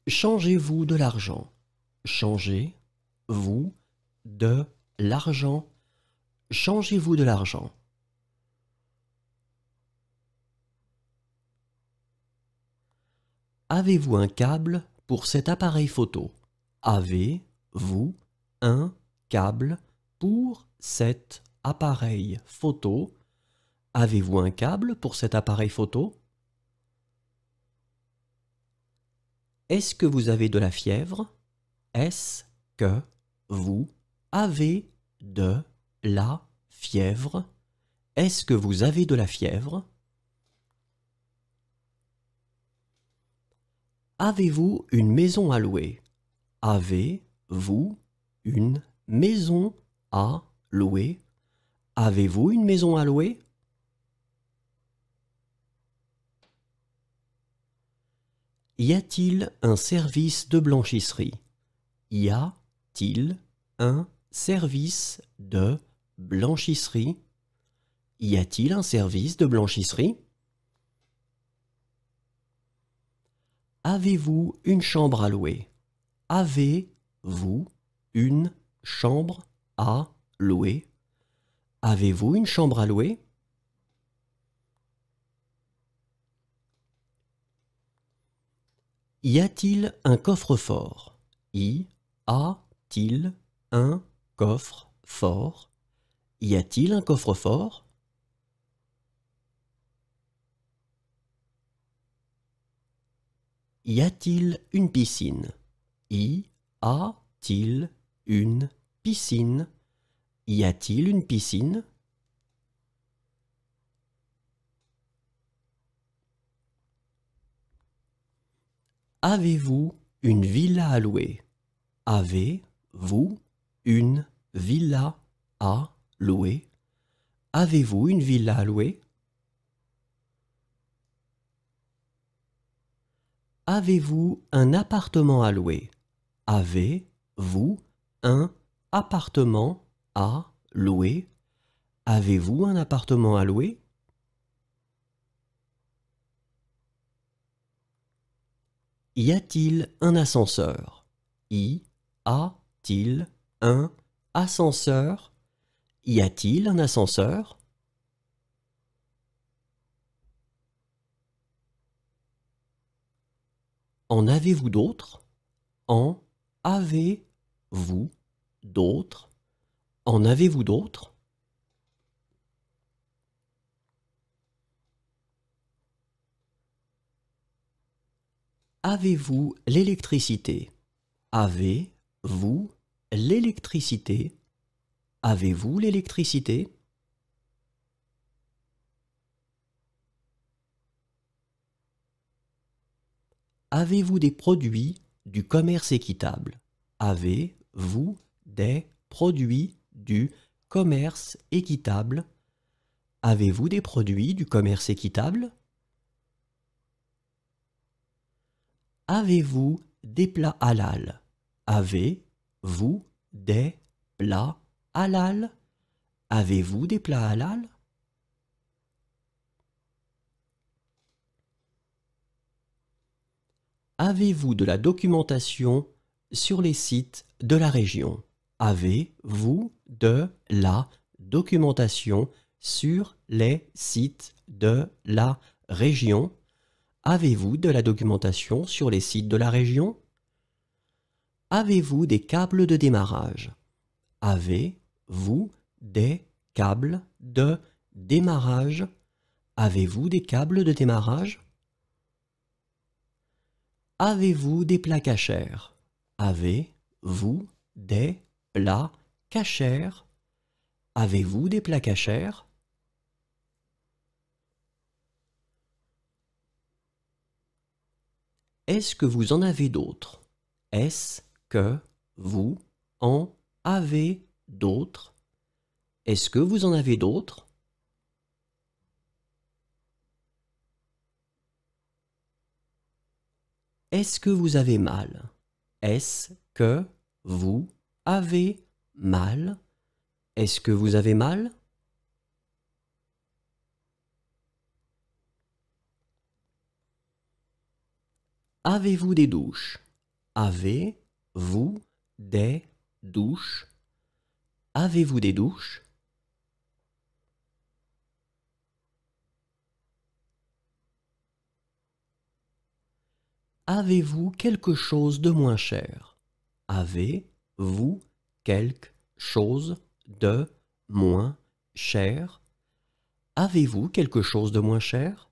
Changez-vous de l'argent. Changez-vous de l'argent. Changez-vous de l'argent. Avez-vous un câble pour cet appareil photo? Avez-vous un câble pour cet appareil photo? Avez-vous un câble pour cet appareil photo? Est-ce que vous avez de la fièvre? Est-ce que vous avez de la fièvre? Est-ce que vous avez de la fièvre? Avez-vous une maison à louer? Avez-vous une maison à louer? Avez-vous une maison à louer? Y a-t-il un service de blanchisserie? Y a-t-il un service de blanchisserie? Y a-t-il un service de blanchisserie? Avez-vous une chambre à louer? Avez-vous une chambre à louer? Avez-vous une chambre à louer? Y a-t-il un coffre-fort? Y a-t-il un coffre-fort? Y a-t-il un coffre-fort? Y a-t-il une piscine? Y a-t-il une piscine? Y a-t-il une piscine? Avez-vous une villa à louer? Avez-vous une villa à louer? Avez-vous une villa à louer? Avez-vous un appartement à louer? Avez-vous un appartement à louer? Avez-vous un appartement à louer? Y a-t-il un ascenseur? Y a-t-il un ascenseur? Y a-t-il un ascenseur? En avez-vous d'autres? En avez-vous d'autres? En avez-vous d'autres? Avez-vous l'électricité? Avez-vous l'électricité? Avez-vous l'électricité? Avez-vous des produits du commerce équitable? Avez-vous des produits du commerce équitable? Avez-vous des produits du commerce équitable? Avez-vous des plats halal? Avez-vous des plats halal? Avez-vous des plats halal? Avez-vous de la documentation sur les sites de la région? Avez-vous de la documentation sur les sites de la région? Avez-vous de la documentation sur les sites de la région? Avez-vous des câbles de démarrage? Avez-vous des câbles de démarrage? Avez-vous des câbles de démarrage? Avez-vous des plats cachers? Avez-vous des plats cachers? Avez-vous des plats cachers? Est-ce que vous en avez d'autres? Est-ce que vous en avez d'autres? Est-ce que vous en avez d'autres? Est-ce que vous avez mal? Est-ce que vous avez mal? Est-ce que vous avez mal? Avez-vous des douches? Avez-vous des douches? Avez-vous des douches? Avez-vous quelque chose de moins cher? Avez-vous quelque chose de moins cher? Avez-vous quelque chose de moins cher?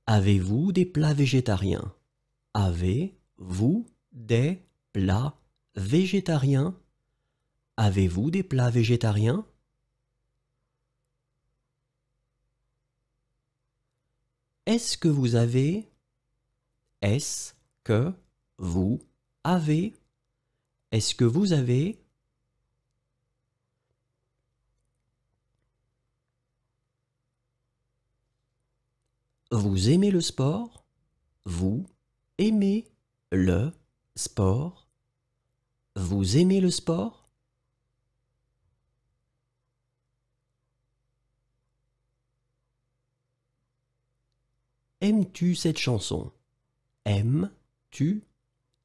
Avez-vous des plats végétariens? Avez-vous des plats végétariens? Avez-vous des plats végétariens? Est-ce que vous avez? Est-ce que vous avez? Est-ce que vous avez? Vous aimez le sport? Vous aimez le sport? Vous aimez le sport? Aimes-tu cette chanson? Aimes-tu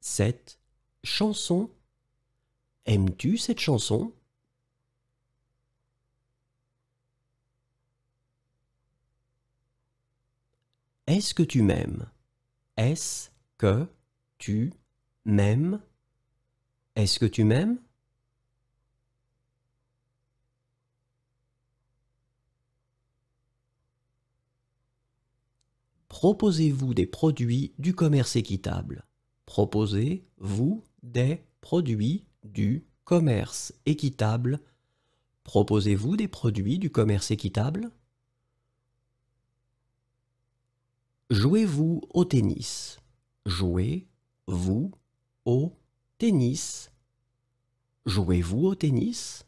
cette chanson? Aimes-tu cette chanson? Est-ce que tu m'aimes? Est-ce que tu m'aimes? Est-ce que tu m'aimes? Proposez-vous des produits du commerce équitable? Proposez-vous des produits du commerce équitable? Proposez-vous des produits du commerce équitable? Jouez-vous au tennis? Jouez-vous au tennis? Jouez-vous au tennis?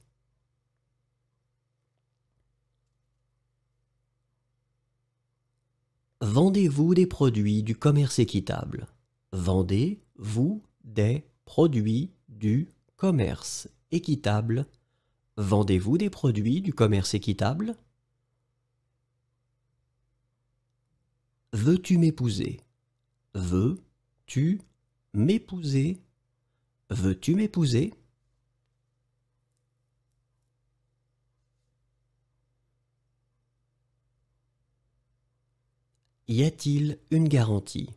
Vendez-vous des produits du commerce équitable? Vendez-vous des produits du commerce équitable? Vendez-vous des produits du commerce équitable? Veux-tu m'épouser? Veux-tu m'épouser? Veux-tu m'épouser? Y a-t-il une garantie?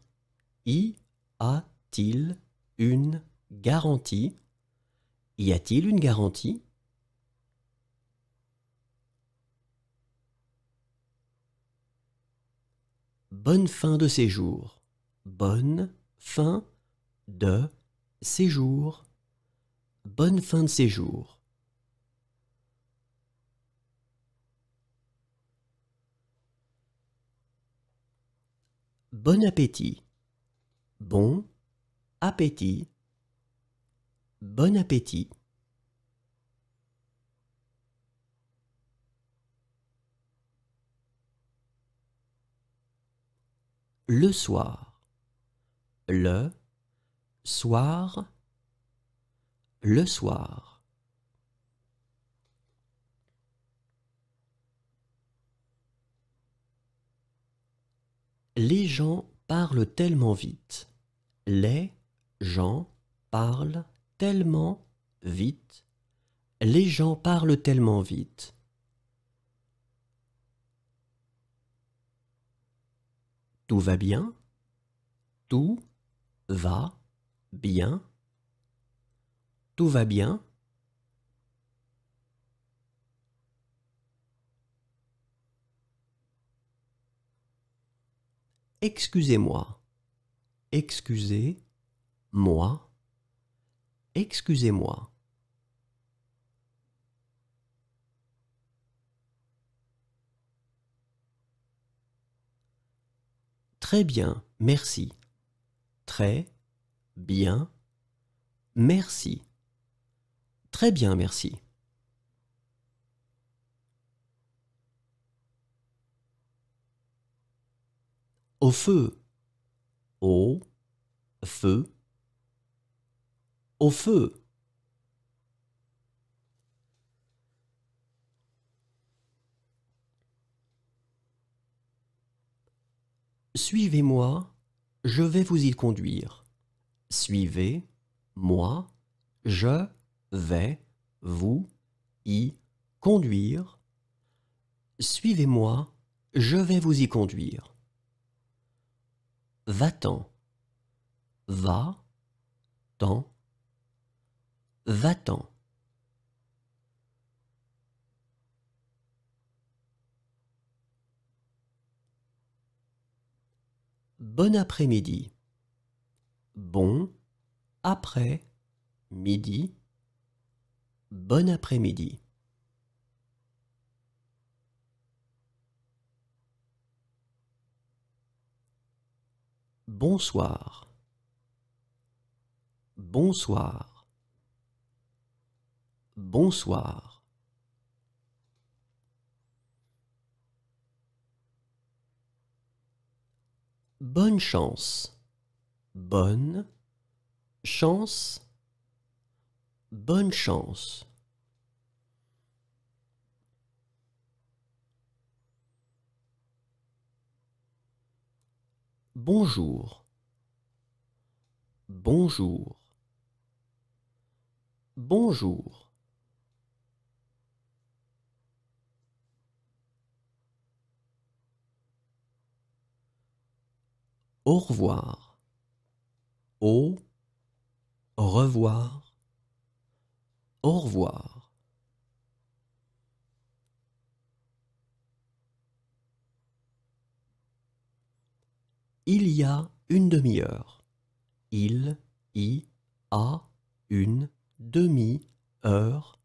Y a-t-il une garantie? Y a-t-il une garantie? Bonne fin de séjour. Bonne fin de séjour. Bonne fin de séjour. Bon appétit. Bon appétit. Bon appétit. Le soir. Le soir. Le soir. Les gens parlent tellement vite. Les gens parlent tellement vite. Les gens parlent tellement vite. Tout va bien? Tout va bien? Tout va bien? Excusez-moi. Excusez-moi. Excusez-moi. Très bien, merci. Très bien, merci. Très bien, merci. Au feu. Au feu. Au feu. Suivez-moi je vais vous y conduire. Suivez, moi, je vais vous y conduire. Suivez-moi, je vais vous y conduire. Va-t'en, va-t'en, va-t'en. Bon après-midi. Bon après-midi. Bon après-midi. Bonsoir. Bonsoir. Bonsoir. Bonne chance. Bonne chance. Bonne chance. Bonjour. Bonjour. Bonjour. Au revoir. Au revoir. Au revoir. Il y a une demi-heure. Il y a une demi-heure.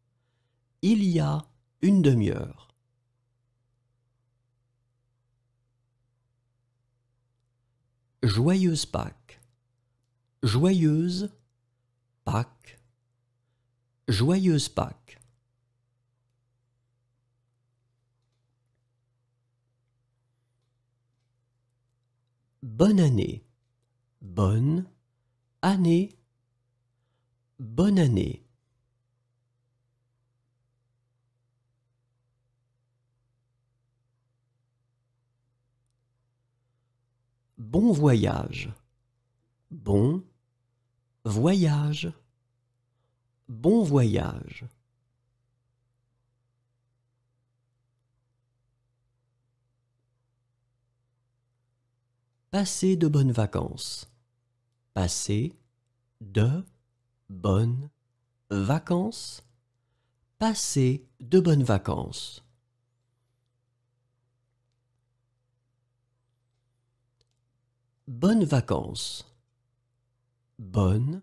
Il y a une demi-heure. Joyeuse Pâques. Joyeuse Pâques. Joyeuse Pâques. Bonne année. Bonne année. Bonne année. Bon voyage. Bon voyage. Bon voyage. Passez de bonnes vacances. Passez de bonnes vacances. Passez de bonnes vacances. Bonnes vacances. Bonnes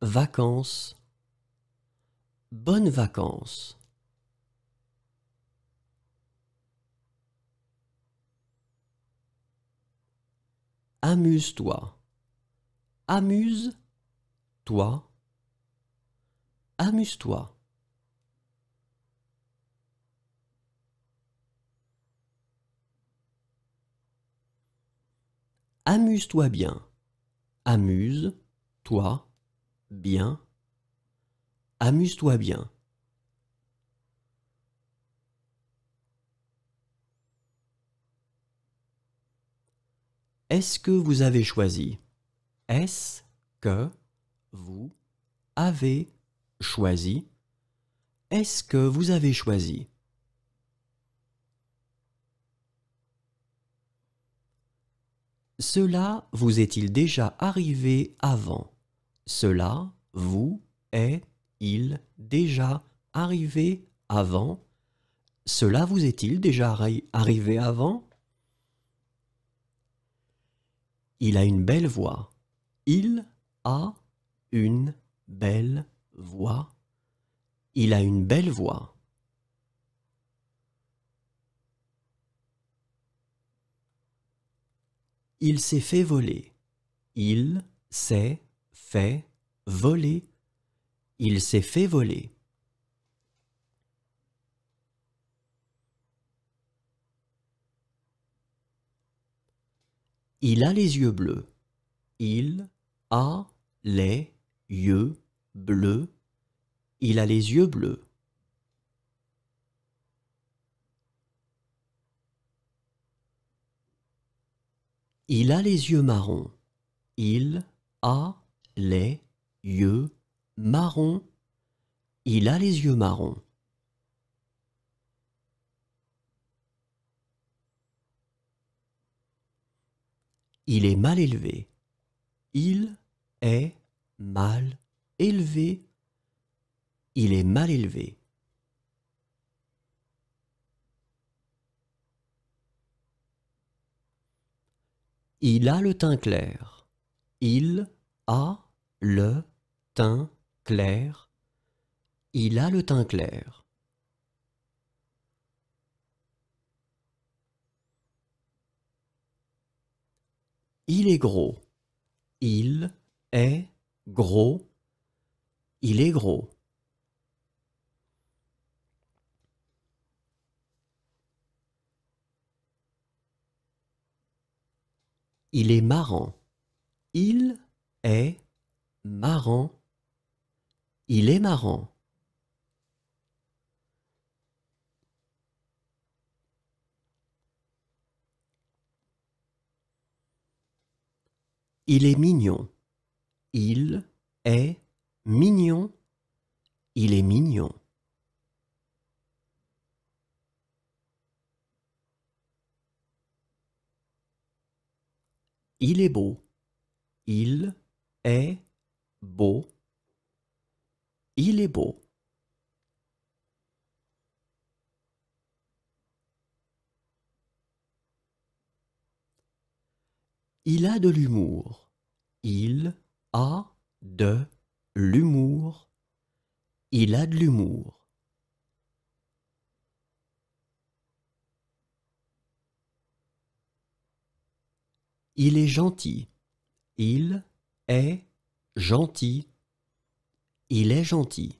vacances. Bonnes vacances. Amuse-toi. Amuse-toi. Amuse-toi. Amuse-toi bien. Amuse-toi bien. Amuse-toi bien. Est-ce que vous avez choisi? Est-ce que vous avez choisi? Est-ce que vous avez choisi? Cela vous est-il déjà arrivé avant? Cela vous est-il déjà arrivé avant? Cela vous est-il déjà arrivé avant? Il a une belle voix. Il a une belle voix. Il a une belle voix. Il s'est fait voler. Il s'est fait voler. Il s'est fait voler. Il a les yeux bleus. Il a les yeux bleus. Il a les yeux bleus. Il a les yeux marrons. Il a les yeux marrons. Il a les yeux marrons. Il est mal élevé. Il est mal élevé. Il est mal élevé. Il a le teint clair. Il a le teint clair. Il a le teint clair. Il est gros. Il est gros. Il est gros. Il est marrant. Il est marrant. Il est marrant. Il est mignon. Il est mignon. Il est mignon. Il est beau. Il est beau. Il est beau. Il a de l'humour. Il a de l'humour. Il a de l'humour. Il est gentil. Il est gentil. Il est gentil.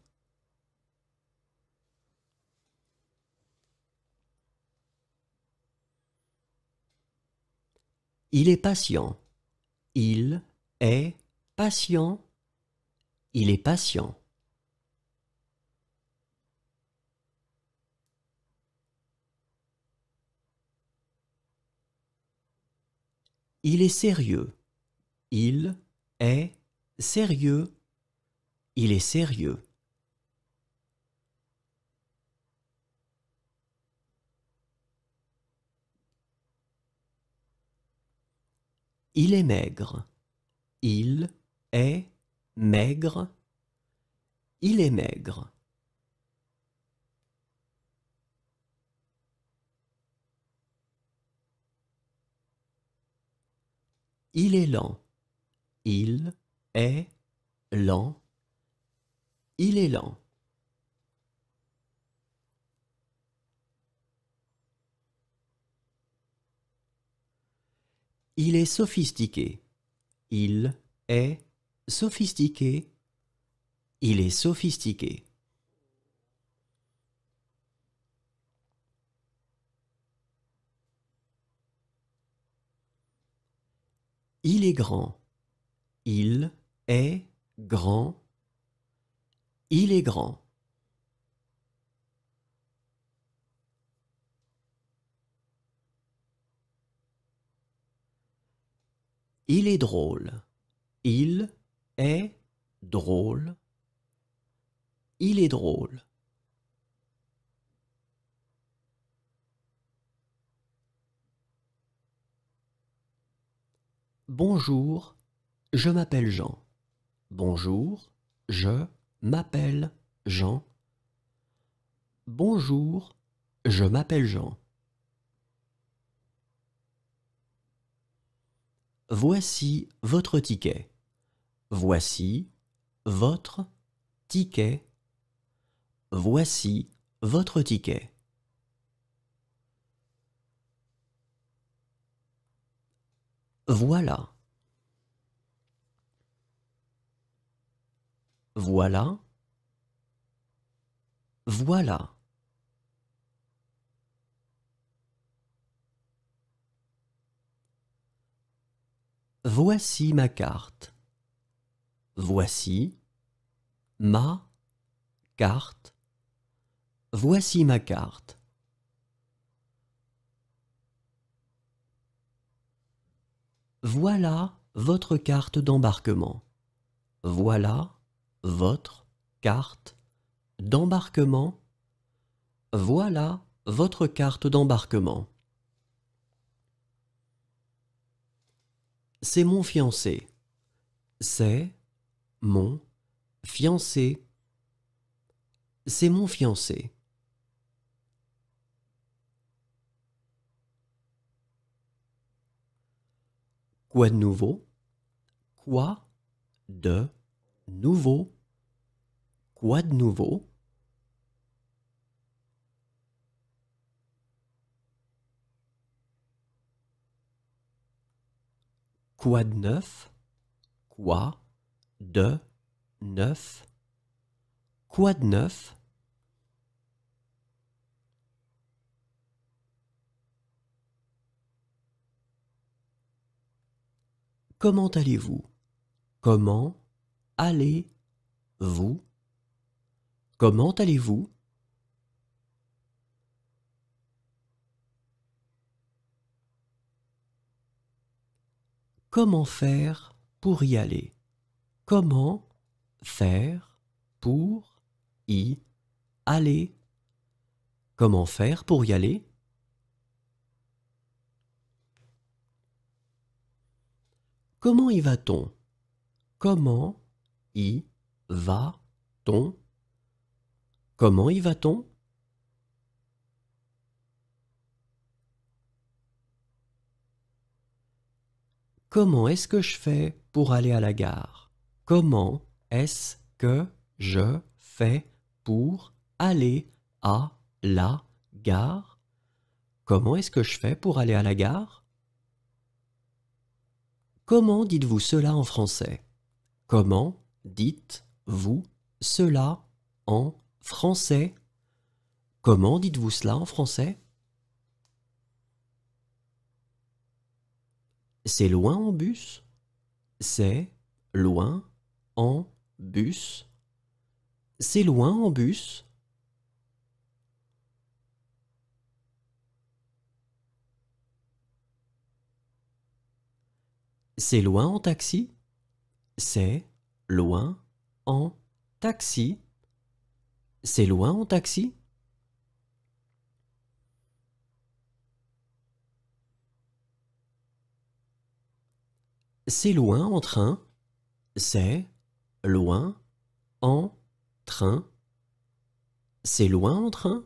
Il est patient. Il est patient. Il est patient. Il est sérieux. Il est sérieux. Il est sérieux. Il est maigre. Il est maigre. Il est maigre. Il est lent. Il est lent. Il est lent. Il est sophistiqué. Il est sophistiqué. Il est sophistiqué. Il est grand. Il est grand. Il est grand. Il est drôle. Il est drôle. Il est drôle. Bonjour, je m'appelle Jean. Bonjour, je m'appelle Jean. Bonjour, je m'appelle Jean. Voici votre ticket. Voici votre ticket. Voici votre ticket. Voilà. Voilà. Voilà. Voici ma carte. Voici ma carte. Voici ma carte. Voilà votre carte d'embarquement. Voilà votre carte d'embarquement. Voilà votre carte d'embarquement. C'est mon fiancé. C'est mon fiancé. C'est mon fiancé. Quoi de nouveau? Quoi de nouveau? Quoi de nouveau? Quoi de neuf? Quoi de neuf? Quoi de neuf? Comment allez-vous? Comment allez-vous? Comment allez-vous? Comment faire pour y aller? Comment faire pour y aller? Comment faire pour y aller? Comment y va-t-on? Comment y va-t-on? Comment y va-t-on? Comment est-ce que je fais pour aller à la gare? Comment est-ce que je fais pour aller à la gare? Comment est-ce que je fais pour aller à la gare? Comment dites-vous cela en français? Comment dites-vous cela en français? Comment dites-vous cela en français? C'est loin en bus? C'est loin en bus? C'est loin en bus? C'est loin en taxi? C'est loin en taxi? C'est loin en taxi? C'est loin en train? C'est loin en train? C'est loin en train?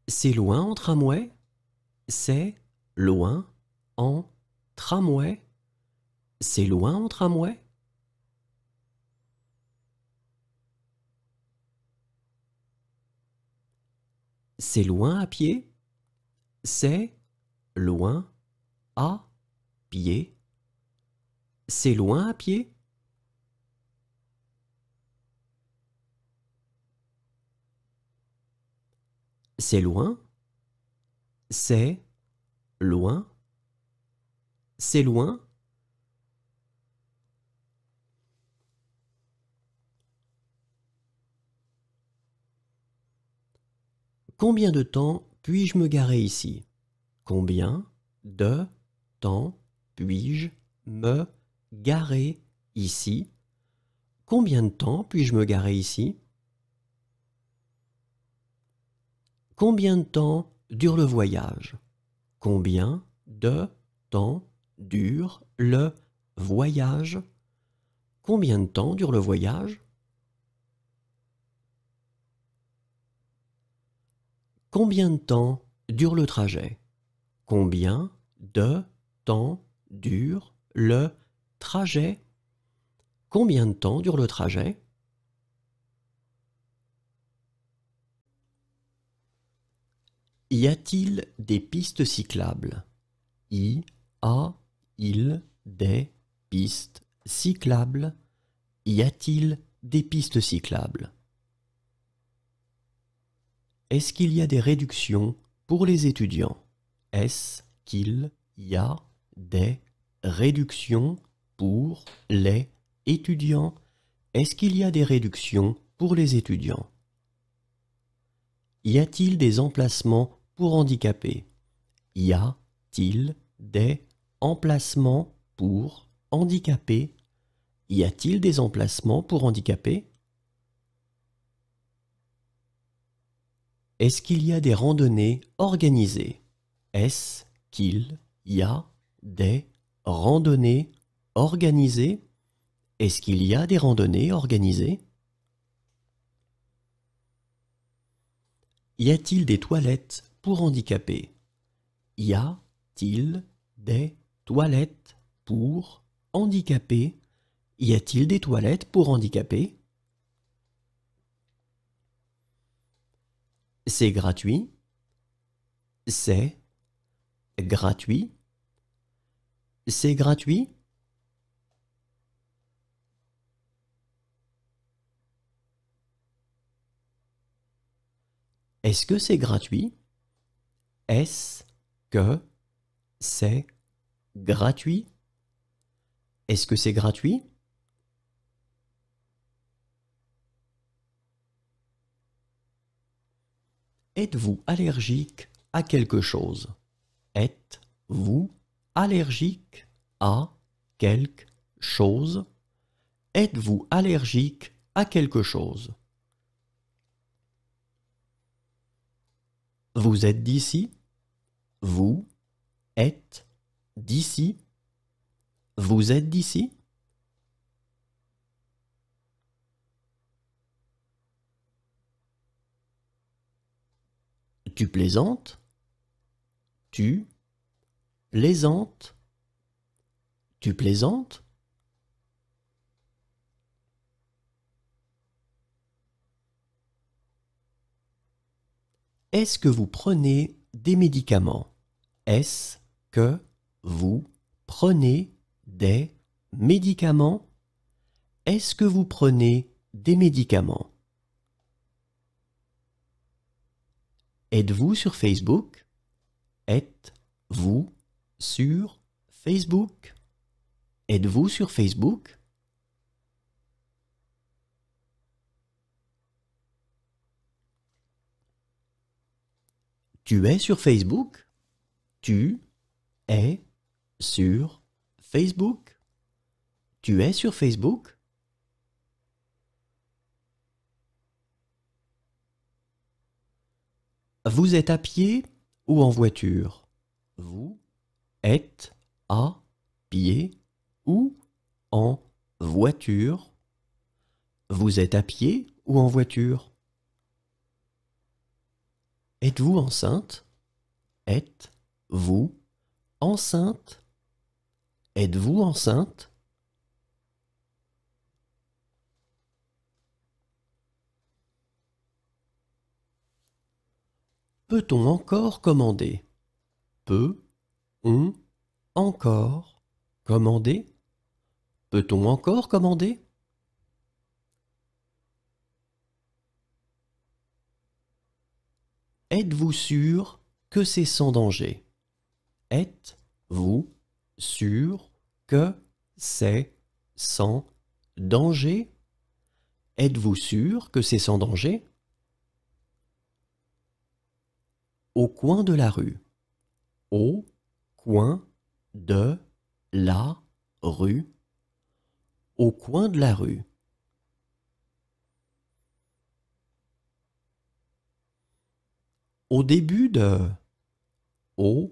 C'est loin en tramway? C'est loin en tramway? C'est loin en tramway? C'est loin à pied? C'est loin à pied? C'est loin à pied? C'est loin? C'est loin? C'est loin? Combien de temps puis-je me garer ici? Combien de temps puis-je me garer ici? Combien de temps puis-je me garer ici? Combien de temps dure le voyage? Combien de temps dure le voyage? Combien de temps dure le voyage? Combien de temps dure le trajet? Combien de temps dure le trajet? Combien de temps dure le trajet? Y a-t-il des pistes cyclables? Y a-il des pistes cyclables? Y a-t-il des pistes cyclables? Est-ce qu'il y a des réductions pour les étudiants? Est-ce qu'il y a des réductions pour les étudiants? Est-ce qu'il y a des réductions pour les étudiants? Y a-t-il des emplacements pour handicapés? Y a-t-il des emplacements pour handicapés? Y a-t-il des emplacements pour handicapés? Est-ce qu'il y a des randonnées organisées? Est-ce qu'il y a des randonnées organisées? Est-ce qu'il y a des randonnées organisées? Y a-t-il des toilettes pour handicapés? Y a-t-il des toilettes pour handicapés? Y a-t-il des toilettes pour handicapés? C'est gratuit. C'est gratuit. C'est gratuit. Est-ce que c'est gratuit? Est-ce que c'est gratuit? Est-ce que c'est gratuit? Êtes-vous allergique à quelque chose? Êtes-vous allergique à quelque chose? Êtes-vous allergique à quelque chose? Vous êtes d'ici? Vous êtes d'ici? Vous êtes d'ici? Tu plaisantes? Tu plaisantes? Tu plaisantes? Est-ce que vous prenez des médicaments? Est-ce que vous prenez des médicaments? Est-ce que vous prenez des médicaments? Êtes-vous sur Facebook? Êtes-vous sur Facebook? Êtes-vous sur Facebook? Tu es sur Facebook? Tu es sur Facebook? Tu es sur Facebook? Vous êtes à pied ou en voiture? Vous êtes à pied ou en voiture? Vous êtes à pied ou en voiture? Êtes-vous enceinte? Êtes-vous enceinte? Êtes-vous enceinte? Peut-on encore commander? Peut-on encore commander? Peut-on encore commander? Êtes-vous sûr que c'est sans danger? Êtes-vous sûr que c'est sans danger? Êtes-vous sûr que c'est sans danger? Au coin de la rue. Au coin de la rue. Au coin de la rue. Au début de. Au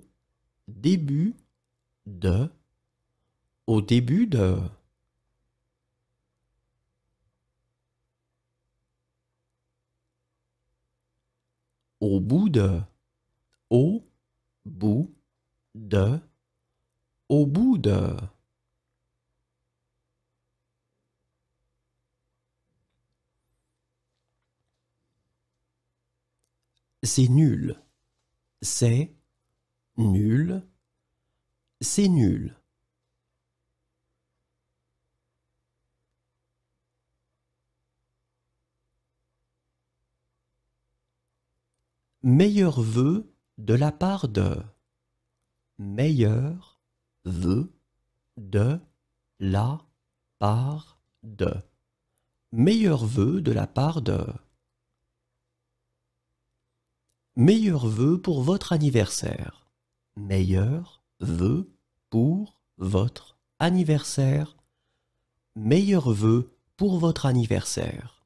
début de. Au début de. Au bout de. Au bout de. Au bout de. C'est nul. C'est nul. C'est nul. Meilleur vœu de la part de. Meilleur vœu de la part de. Meilleur vœu de la part de. Meilleurs vœux pour votre anniversaire. Meilleurs vœux pour votre anniversaire. Meilleurs vœux pour votre anniversaire.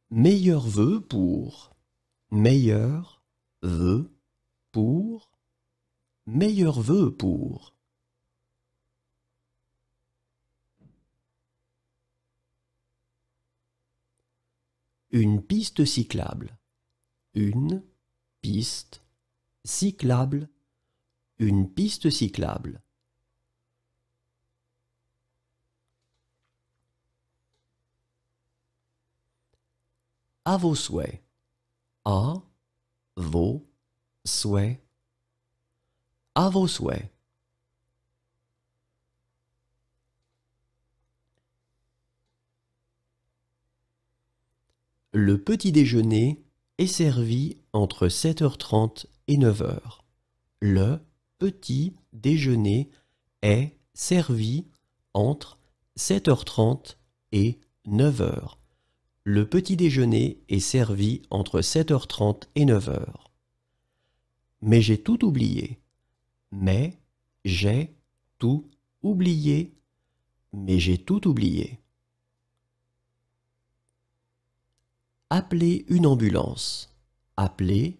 Meilleurs vœux pour. Meilleurs vœux pour. Meilleurs vœux pour. Une piste cyclable. Une piste cyclable. Une piste cyclable. À vos souhaits. À vos souhaits. À vos souhaits. Le petit déjeuner est servi entre 7h30 et 9h. Le petit déjeuner est servi entre 7h30 et 9h. Le petit déjeuner est servi entre 7h30 et 9h. Mais j'ai tout oublié. Mais j'ai tout oublié. Mais j'ai tout oublié. Appelez une ambulance. Appelez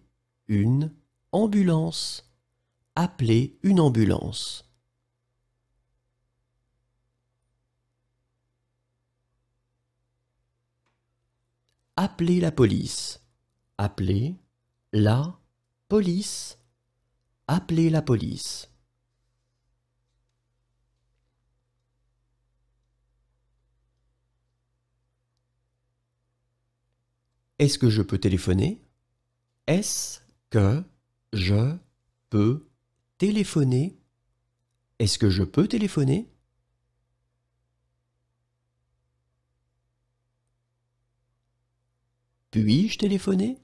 une ambulance. Appelez une ambulance. Appelez la police. Appelez la police. Appelez la police. Est-ce que je peux téléphoner? Est-ce que je peux téléphoner? Est-ce que je peux téléphoner? Puis-je téléphoner?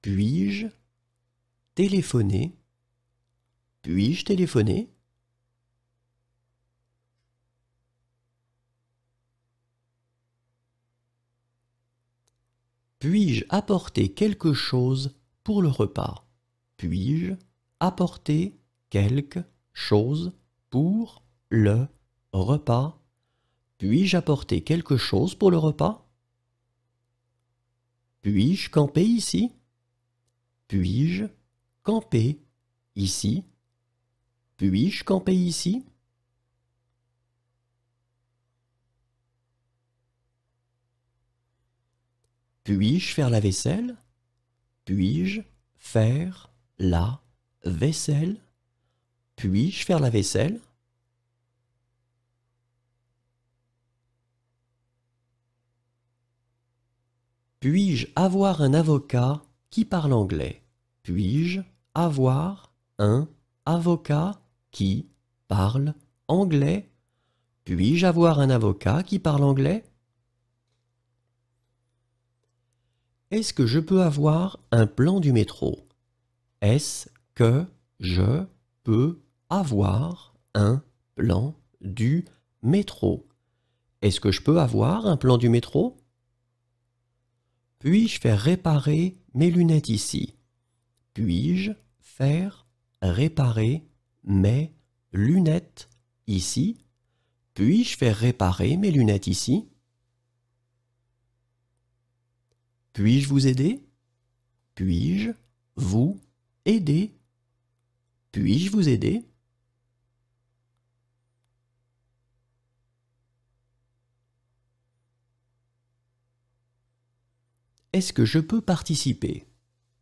Puis-je téléphoner? Puis-je téléphoner? Puis-je apporter quelque chose pour le repas? Puis-je apporter quelque chose pour le repas? Puis-je apporter quelque chose pour le repas? Puis-je camper ici? Puis-je camper ici? Puis-je camper ici? Puis-je faire la vaisselle? Puis-je faire la vaisselle? Puis-je faire la vaisselle? Puis-je avoir un avocat qui parle anglais? Puis-je avoir un avocat qui parle anglais? Puis-je avoir un avocat qui parle anglais? Est-ce que je peux avoir un plan du métro? Est-ce que je peux avoir un plan du métro? Est-ce que je peux avoir un plan du métro? Puis-je faire réparer mes lunettes ici? Puis-je faire réparer mes lunettes ici? Puis-je faire réparer mes lunettes ici? Puis-je vous aider? Puis-je vous aider? Puis-je vous aider? Est-ce que je peux participer?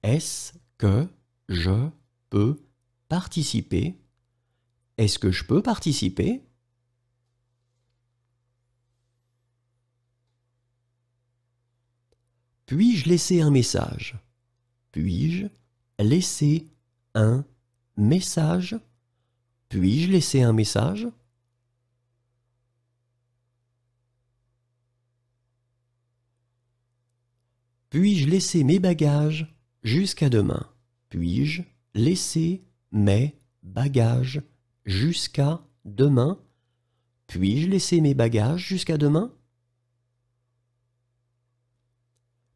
Est-ce que je peux participer? Est-ce que je peux participer? Puis-je laisser un message? Puis-je laisser un message? Puis-je laisser un message? Puis-je laisser mes bagages jusqu'à demain? Puis-je laisser mes bagages jusqu'à demain? Puis-je laisser mes bagages jusqu'à demain?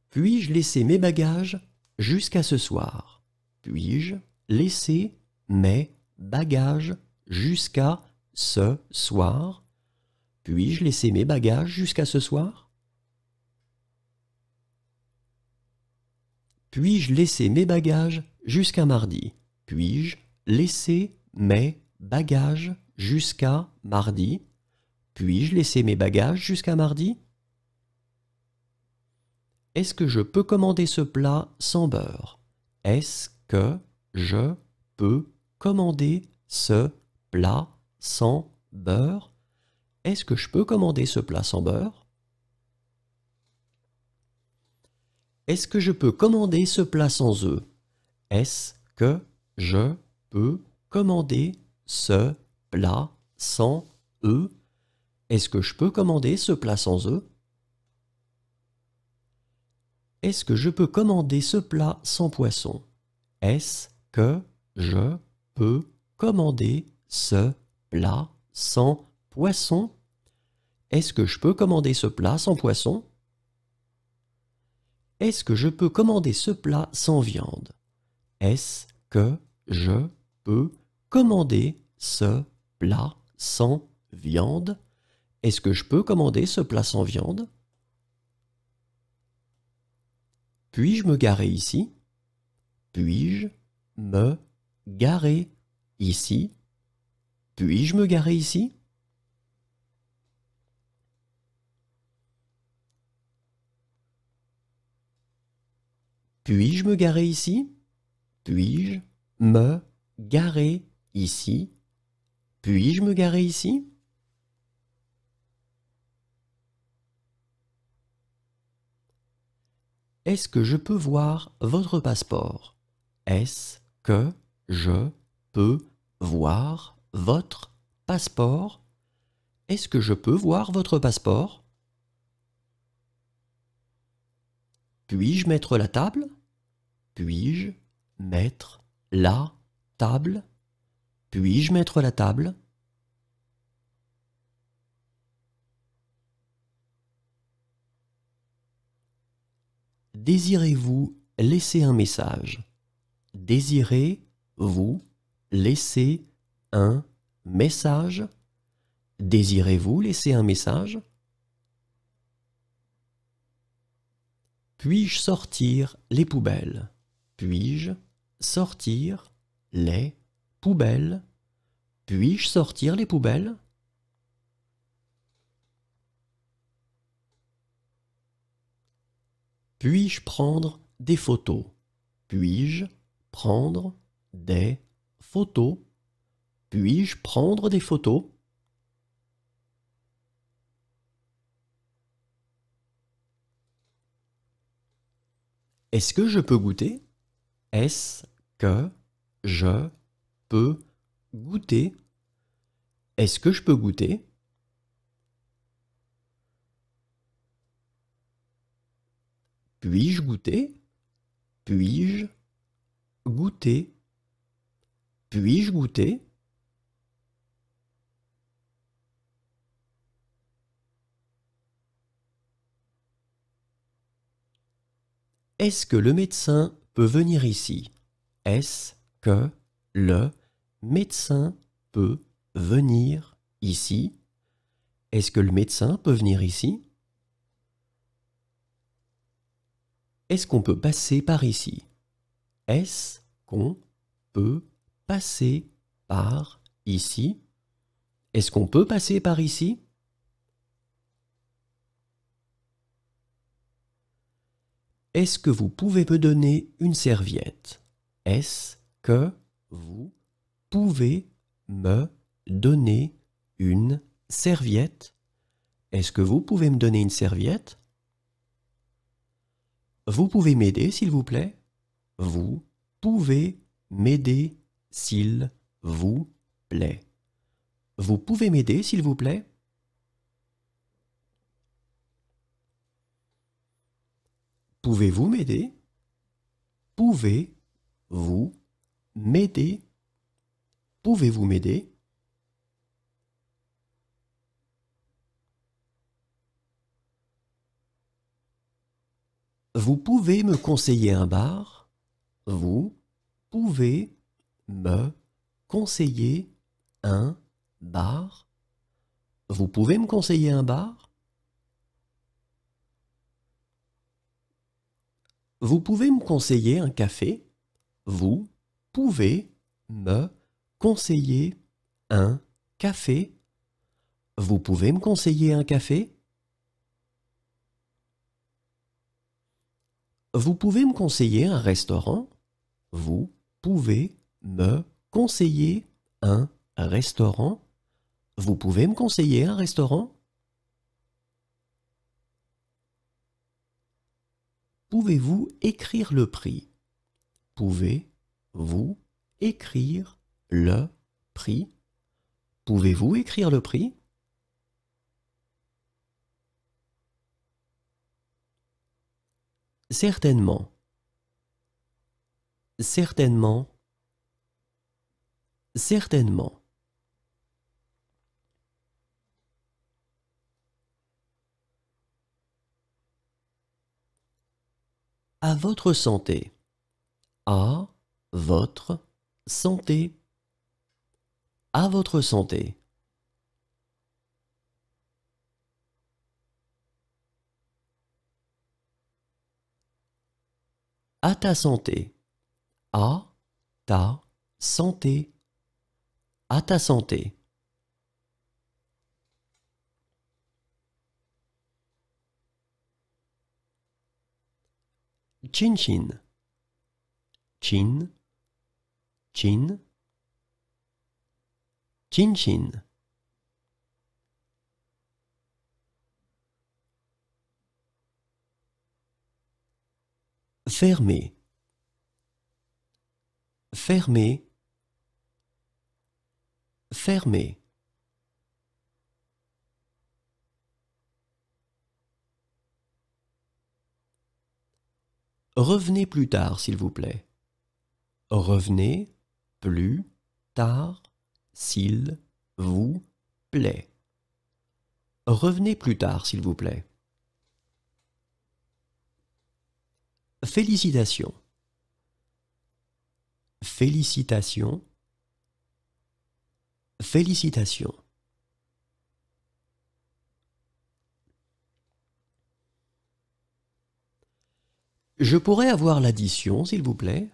Puis-je laisser mes bagages jusqu'à ce soir? Puis-je laisser mes bagages jusqu'à ce soir? Puis-je laisser mes bagages jusqu'à ce soir? Puis-je laisser mes bagages jusqu'à mardi? Puis-je laisser mes bagages jusqu'à mardi? Puis-je laisser mes bagages jusqu'à mardi? Est-ce que je peux commander ce plat sans beurre? Est-ce que je peux commander ce plat sans beurre? Est-ce que je peux commander ce plat sans beurre? Est-ce que je peux commander ce plat sans œufs? Est-ce que je peux commander ce plat sans œufs? Est-ce que je peux commander ce plat sans œufs? Est-ce que je peux commander ce plat sans poisson? Est-ce que je peux commander ce plat sans poisson? Est-ce que je peux commander ce plat sans poisson? Est-ce que je peux commander ce plat sans viande? Est-ce que je peux commander ce plat sans viande? Est-ce que je peux commander ce plat sans viande? Puis-je me garer ici? Puis-je me garer ici? Puis-je me garer ici? Puis-je me garer ici? Puis-je me garer ici? Puis-je me garer ici? Est-ce que je peux voir votre passeport? Est-ce que je peux voir votre passeport? Est-ce que je peux voir votre passeport? Puis-je mettre la table? Puis-je mettre la table? Puis-je mettre la table? Désirez-vous laisser un message? Désirez-vous laisser un message? Désirez-vous laisser un message? Puis-je sortir les poubelles? Puis-je sortir les poubelles? Puis-je sortir les poubelles? Puis-je prendre des photos? Puis-je prendre des photos? Puis-je prendre des photos? Est-ce que je peux goûter? Est-ce que je peux goûter? Est-ce que je peux goûter? Puis-je goûter? Puis-je goûter? Puis-je goûter? Est-ce que le médecin peut venir ici? Est-ce que le médecin peut venir ici? Est-ce que le médecin peut venir ici? Est-ce qu'on peut passer par ici? Est-ce qu'on peut passer par ici? Est-ce qu'on peut passer par ici? Est-ce que vous pouvez me donner une serviette? Est-ce que vous pouvez me donner une serviette? Est-ce que vous pouvez me donner une serviette? Vous pouvez m'aider, s'il vous plaît? Vous pouvez m'aider, s'il vous plaît? Vous pouvez m'aider, s'il vous plaît? Pouvez-vous m'aider? Pouvez-vous m'aider? Pouvez-vous m'aider? Vous pouvez me conseiller un bar? Vous pouvez me conseiller un bar? Vous pouvez me conseiller un bar? Vous pouvez me conseiller un café? Vous pouvez me conseiller un café? Vous pouvez me conseiller un café? Vous pouvez me conseiller un restaurant? Vous pouvez me conseiller un restaurant? Vous pouvez me conseiller un restaurant? Pouvez-vous écrire le prix? Pouvez-vous écrire le prix? Pouvez-vous écrire le prix? Certainement. Certainement. Certainement. À votre santé. À votre santé. À votre santé. À ta santé. À ta santé. À ta santé. Chin chin. Chin. Chin. Chin chin. Fermez. Fermez. Fermez. Revenez plus tard, s'il vous plaît. Revenez plus tard, s'il vous plaît. Revenez plus tard, s'il vous plaît. Félicitations. Félicitations. Félicitations. Je pourrais avoir l'addition, s'il vous plaît?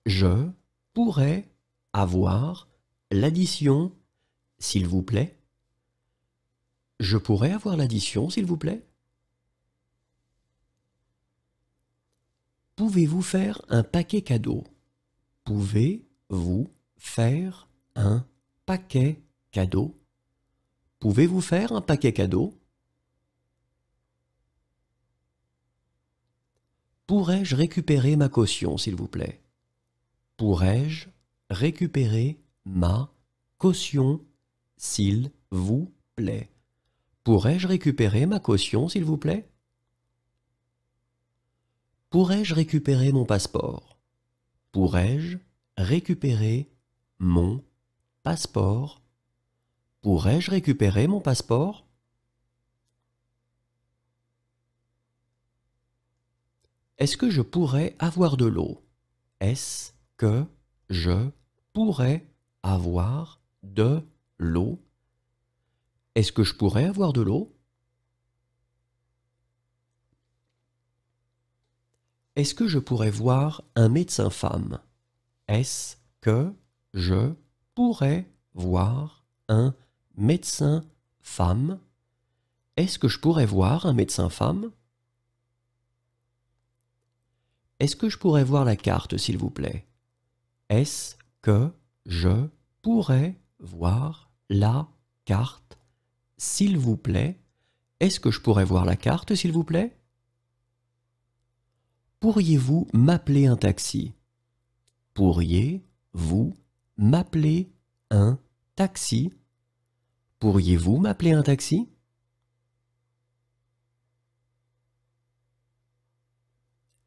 Je pourrais avoir l'addition, s'il vous plaît? Je pourrais avoir l'addition, s'il vous plaît? Pouvez-vous faire un paquet cadeau? Pouvez-vous faire un paquet cadeau? Pouvez-vous faire un paquet cadeau? Pourrais-je récupérer ma caution, s'il vous plaît? Pourrais-je récupérer ma caution, s'il vous plaît? Pourrais-je récupérer ma caution, s'il vous plaît? Pourrais-je récupérer mon passeport? Pourrais-je récupérer mon passeport? Pourrais-je récupérer mon passeport? Est-ce que je pourrais avoir de l'eau? Est-ce que je pourrais avoir de l'eau? Est-ce que je pourrais avoir de l'eau? Est-ce que je pourrais voir un médecin femme? Est-ce que je pourrais voir un médecin femme? Est-ce que je pourrais voir un médecin femme? Est-ce que je pourrais voir la carte, s'il vous plaît? Est-ce que je pourrais voir la carte, s'il vous plaît? Est-ce que je pourrais voir la carte, s'il vous plaît? Pourriez-vous m'appeler un taxi? Pourriez-vous m'appeler un taxi? Pourriez-vous m'appeler un taxi?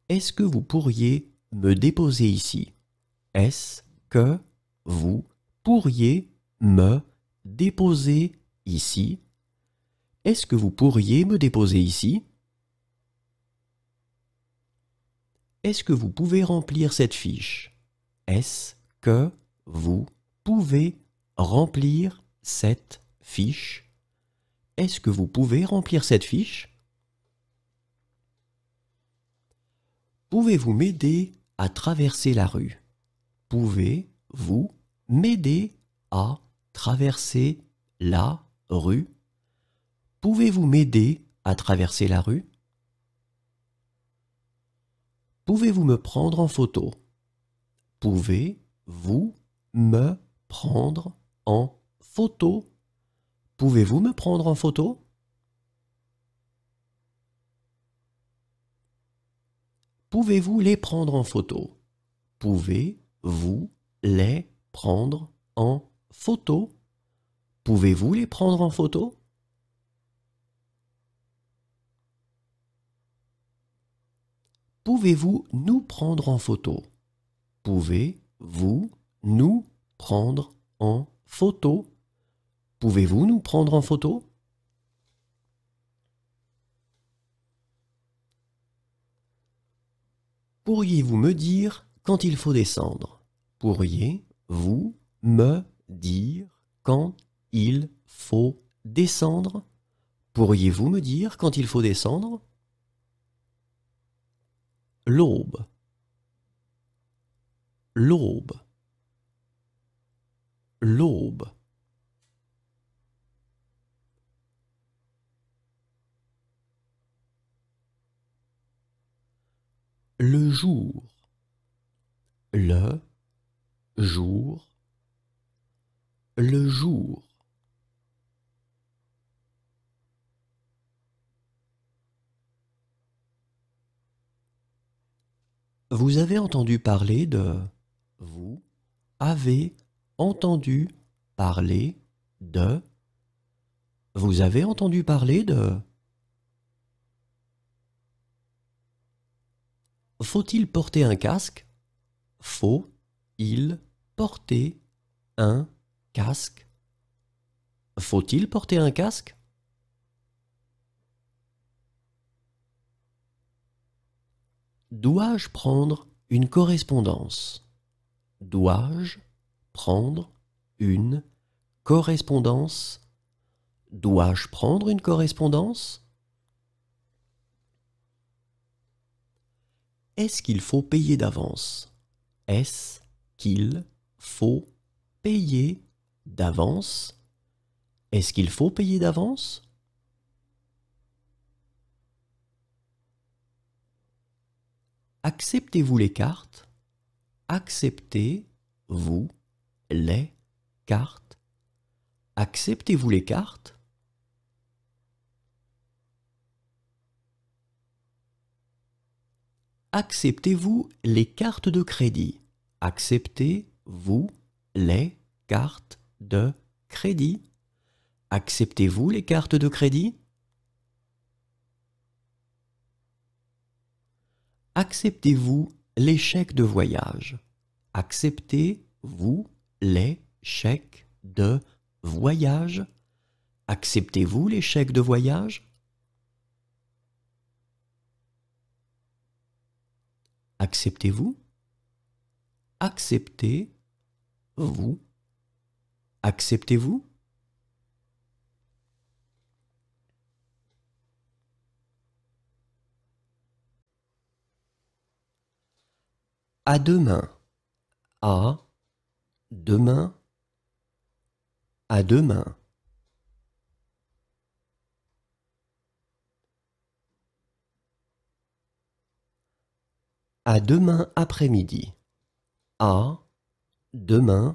Est-ce que vous pourriez me déposer ici? Est-ce que vous pourriez me déposer ici? Est-ce que vous pourriez me déposer ici? Est-ce que vous pouvez remplir cette fiche? Est-ce que vous pouvez remplir cette fiche? Est-ce que vous pouvez remplir cette fiche? Pouvez-vous m'aider à traverser la rue? Pouvez-vous m'aider à traverser la rue? Pouvez-vous m'aider à traverser la rue? Pouvez-vous me prendre en photo? Pouvez-vous me prendre en photo? Pouvez-vous me prendre en photo? Pouvez-vous les prendre en photo? Pouvez-vous les prendre en photo? Pouvez-vous les prendre en photo? Pouvez-vous nous prendre en photo? Pouvez-vous nous prendre en photo? Pouvez-vous nous prendre en photo? Pourriez-vous me dire quand il faut descendre? Pourriez-vous me dire quand il faut descendre? Pourriez-vous me dire quand il faut descendre? L'aube. L'aube. L'aube. Le jour. Le jour. Le jour. Vous avez entendu parler de... Vous avez entendu parler de... Vous avez entendu parler de... Faut-il porter un casque? Faut-il porter un casque? Faut-il porter un casque? Dois-je prendre une correspondance? Dois-je prendre une correspondance? Dois-je prendre une correspondance? Est-ce qu'il faut payer d'avance? Est-ce qu'il faut payer d'avance? Est-ce qu'il faut payer d'avance? Acceptez-vous les cartes? Acceptez-vous les cartes? Acceptez-vous les cartes? Acceptez-vous les cartes de crédit? Acceptez-vous les cartes de crédit? Acceptez-vous les cartes de crédit? Acceptez-vous les chèques de voyage? Acceptez-vous les chèques de voyage? Acceptez-vous les chèques de voyage? Acceptez-vous? Acceptez-vous? Acceptez-vous? À demain. À demain. À demain. À demain après-midi. À demain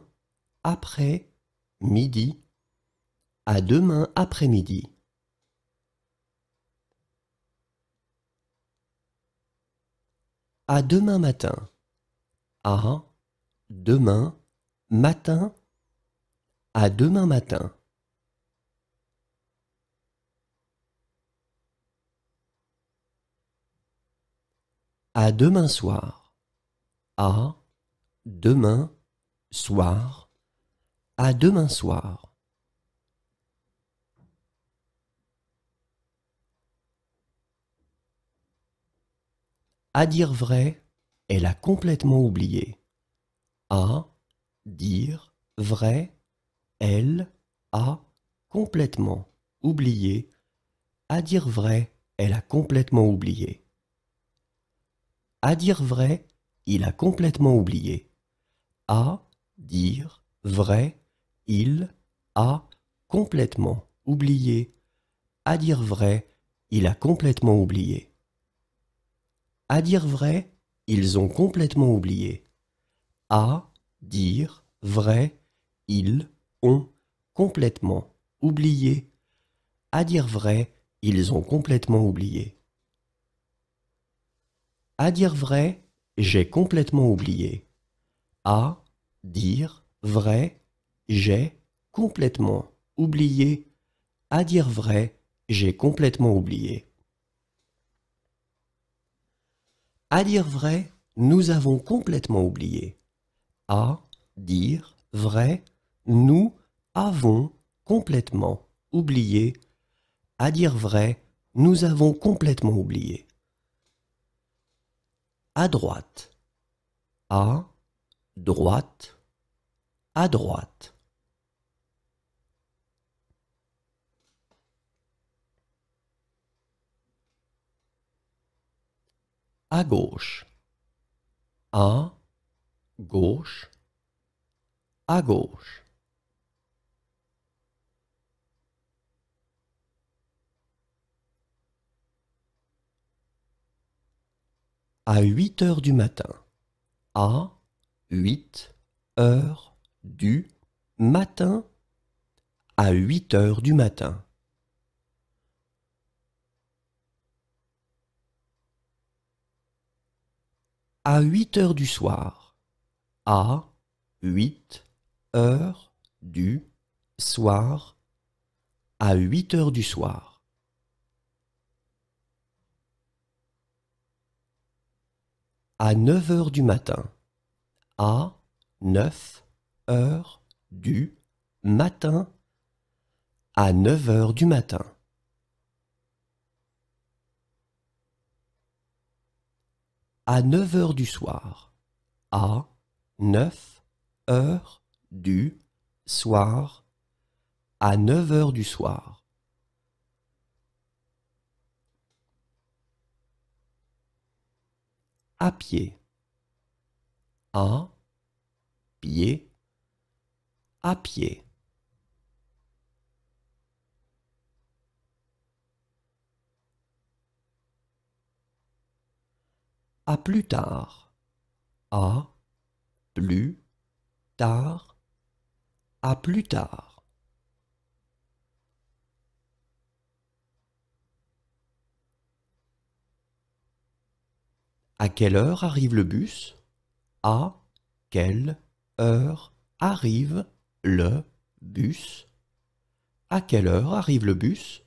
après-midi. À demain après-midi. À demain matin. À demain matin. À demain matin. À demain soir. À demain soir. À demain soir. À dire vrai, elle a complètement oublié. À dire vrai, elle a complètement oublié. À dire vrai, elle a complètement oublié. À dire vrai, il a complètement oublié. À dire vrai, il a complètement oublié. À dire vrai, il a complètement oublié. À dire vrai, ils ont complètement oublié. À dire vrai, ils ont complètement oublié. À dire vrai, ils ont complètement oublié. À dire vrai, j'ai complètement oublié. À dire vrai, j'ai complètement oublié. À dire vrai, j'ai complètement oublié. À dire vrai, nous avons complètement oublié. À dire vrai, nous avons complètement oublié. À dire vrai, nous avons complètement oublié. À droite. À droite. À droite. À gauche. À gauche. À gauche. À 8 heures du matin. À 8 heures du matin. À 8 heures du matin. À 8 heures du soir. À 8 heures du soir. À 8 heures du soir. À 9 heures du matin. À 9 heures du matin. À 9 heures du matin. À 9 heures du soir. À 9 heures du soir. À 9 heures du soir. À pied. À pied. À pied. À plus tard. À plus tard. À plus tard. À quelle heure arrive le bus? À quelle heure arrive le bus? À quelle heure arrive le bus?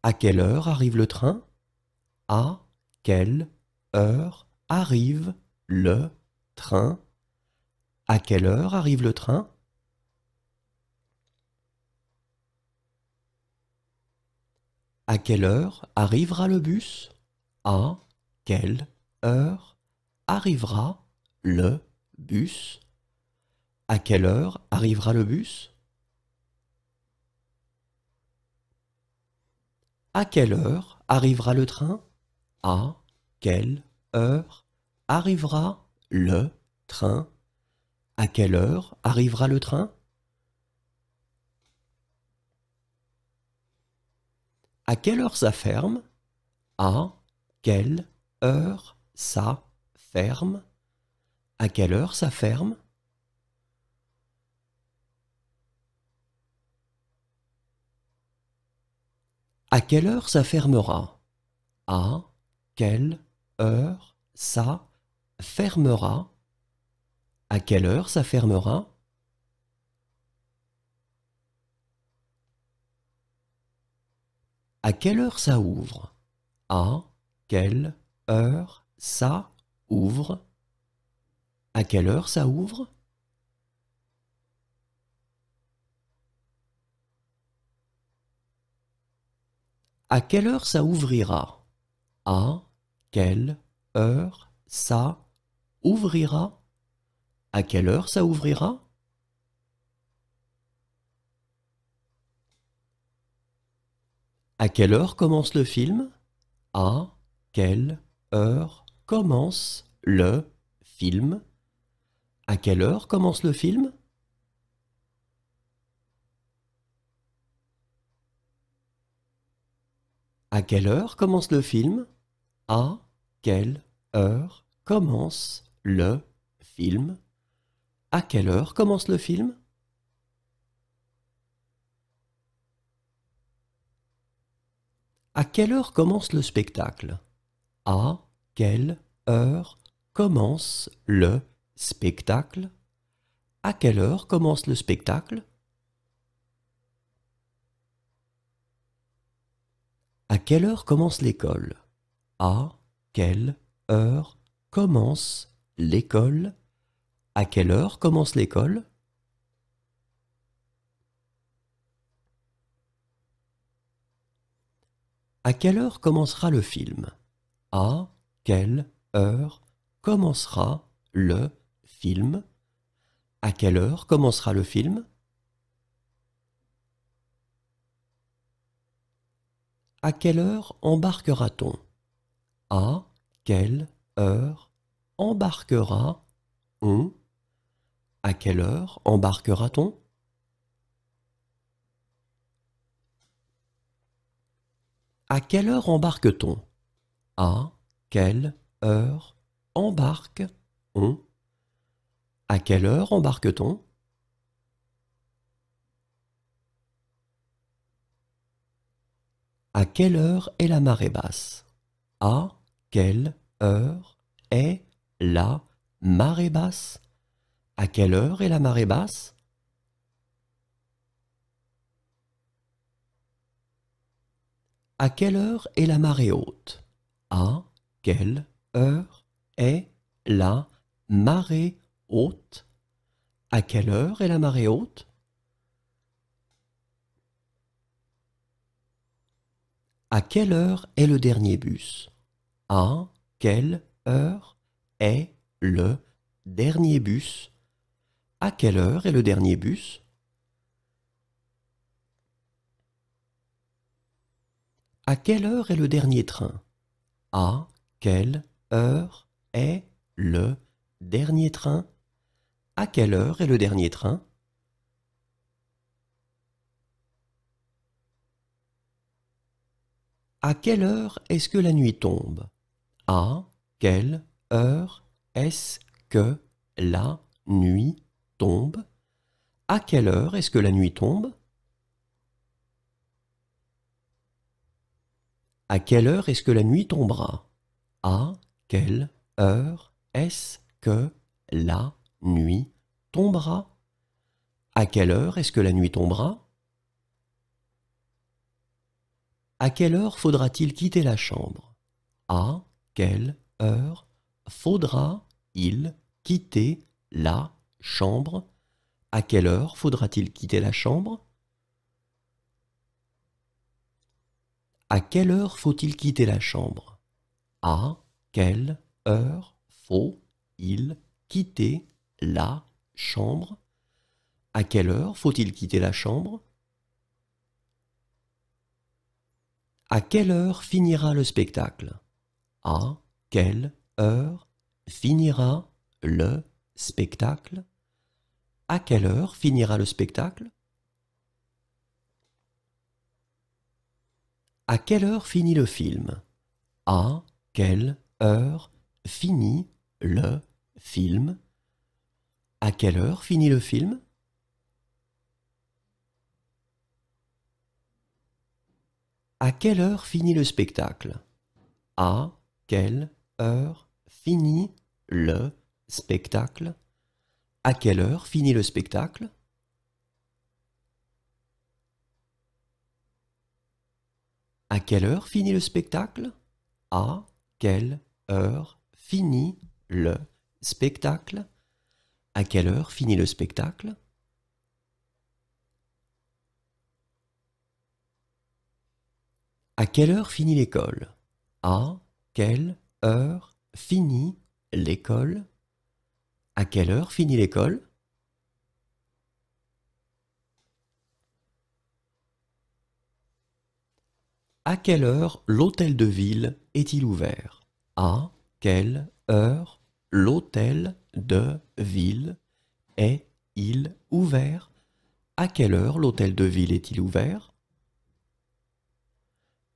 À quelle heure arrive le train? À quelle heure arrive le train? À quelle heure arrive le train? À quelle heure arrivera le bus? À quelle heure arrivera le bus? À quelle heure arrivera le bus? À quelle heure arrivera le train? À quelle heure arrivera le train? À quelle heure arrivera le train? À quelle heure ça ferme? À quelle heure ça ferme? À quelle heure ça ferme? À quelle heure ça fermera? À quelle heure ça fermera? À quelle heure ça fermera? À quelle heure ça ouvre? À quelle heure ça ouvre? À quelle heure ça ouvre? À quelle heure ça ouvrira? À quelle heure ça ouvrira? À quelle heure ça ouvrira? À quelle heure commence le film? À quelle heure commence le film? À quelle heure commence le film? À quelle heure commence le film? À quelle heure commence le film? À quelle heure commence le film? À quelle heure commence le spectacle? À quelle heure commence le spectacle? À quelle heure commence le spectacle? À quelle heure commence l'école? À quelle heure commence l'école? À quelle heure commence l'école? À quelle heure commencera le film? À quelle heure commencera le film? À quelle heure commencera le film? À quelle heure embarquera-t-on? À quelle heure embarquera-on? À quelle heure embarquera-t-on? À quelle heure embarque-t-on? À quelle heure embarque-on? À quelle heure embarque-t-on? À quelle heure est la marée basse? À quelle heure est la marée basse? À quelle heure est la marée basse? À quelle heure est la marée haute? À quelle heure est la marée haute? À quelle heure est la marée haute? À quelle heure est le dernier bus? À quelle heure est le dernier bus? À quelle heure est le dernier bus? À quelle heure est le dernier train? À quelle heure est le dernier train? À quelle heure est le dernier train? À quelle heure est-ce que la nuit tombe? À quelle heure est-ce que la nuit tombe? À quelle heure est-ce que la nuit tombe? À quelle heure est-ce que la nuit tombera? À quelle heure est-ce que la nuit tombera? À quelle heure est-ce que la nuit tombera? À quelle heure faudra-t-il quitter la chambre? À quelle heure faudra-il quitter la chambre? À quelle heure faudra-t-il quitter la chambre? À quelle heure faut-il quitter la chambre? À quelle heure faut-il quitter la chambre? À quelle heure faut-il quitter la chambre? À quelle heure finira le spectacle? À quelle heure finira le spectacle? À quelle heure finira le spectacle? À quelle heure finit le film? À quelle heure finit le film? À quelle heure finit le film? À quelle heure finit le spectacle? À quelle heure finit le spectacle? À quelle heure finit le spectacle? À quelle heure finit le spectacle? À quelle heure finit le spectacle? À quelle heure finit le spectacle? À À quelle heure finit l'école? À quelle heure finit l'école? À quelle heure finit l'école? À quelle heure l'hôtel de ville est-il ouvert? À quelle heure l'hôtel de ville est-il ouvert? À quelle heure l'hôtel de ville est-il ouvert?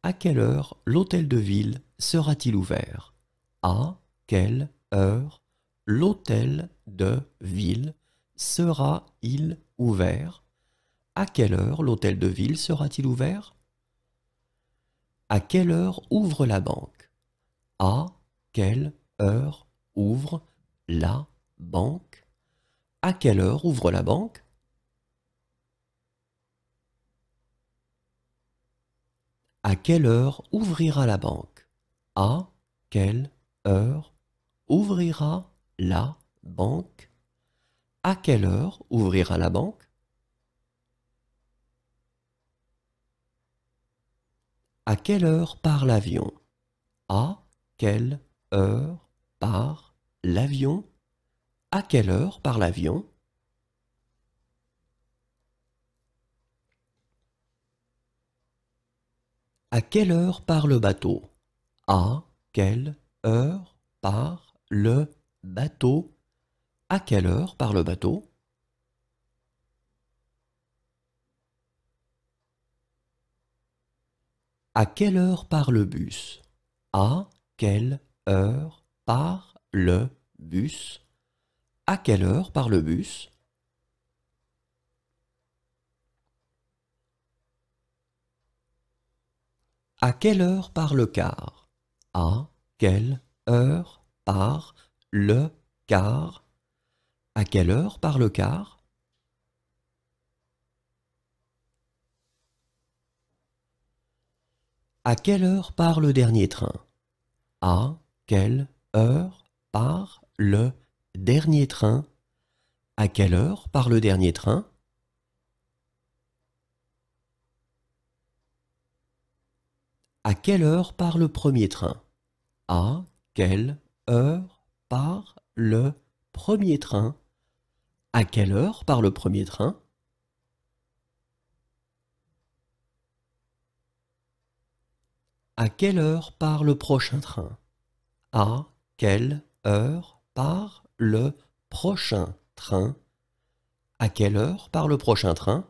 À quelle heure l'hôtel de ville sera-t-il ouvert? À quelle heure l'hôtel de ville sera-il ouvert? À quelle heure l'hôtel de ville sera-t-il ouvert? À quelle heure ouvre la banque? À quelle heure ouvre la banque? À quelle heure ouvre la banque? À quelle heure ouvrira la banque? À quelle heure ouvrira la banque? À quelle heure ouvrira la banque? À quelle heure part l'avion? À quelle heure part l'avion? À quelle heure part l'avion? À quelle heure part le bateau? À quelle heure part le bateau? À quelle heure part le bateau? À quelle heure part le bus? À quelle heure part le bus? À quelle heure part le bus? À quelle heure part le car? À quelle heure part le car? À quelle heure part le car? À quelle heure part le dernier train? À quelle heure part le dernier train? À quelle heure part le dernier train? À quelle heure part le premier train? À quelle heure part le premier train? À quelle heure part le premier train? À quelle heure part le prochain train? À quelle heure part le prochain train? À quelle heure part le prochain train?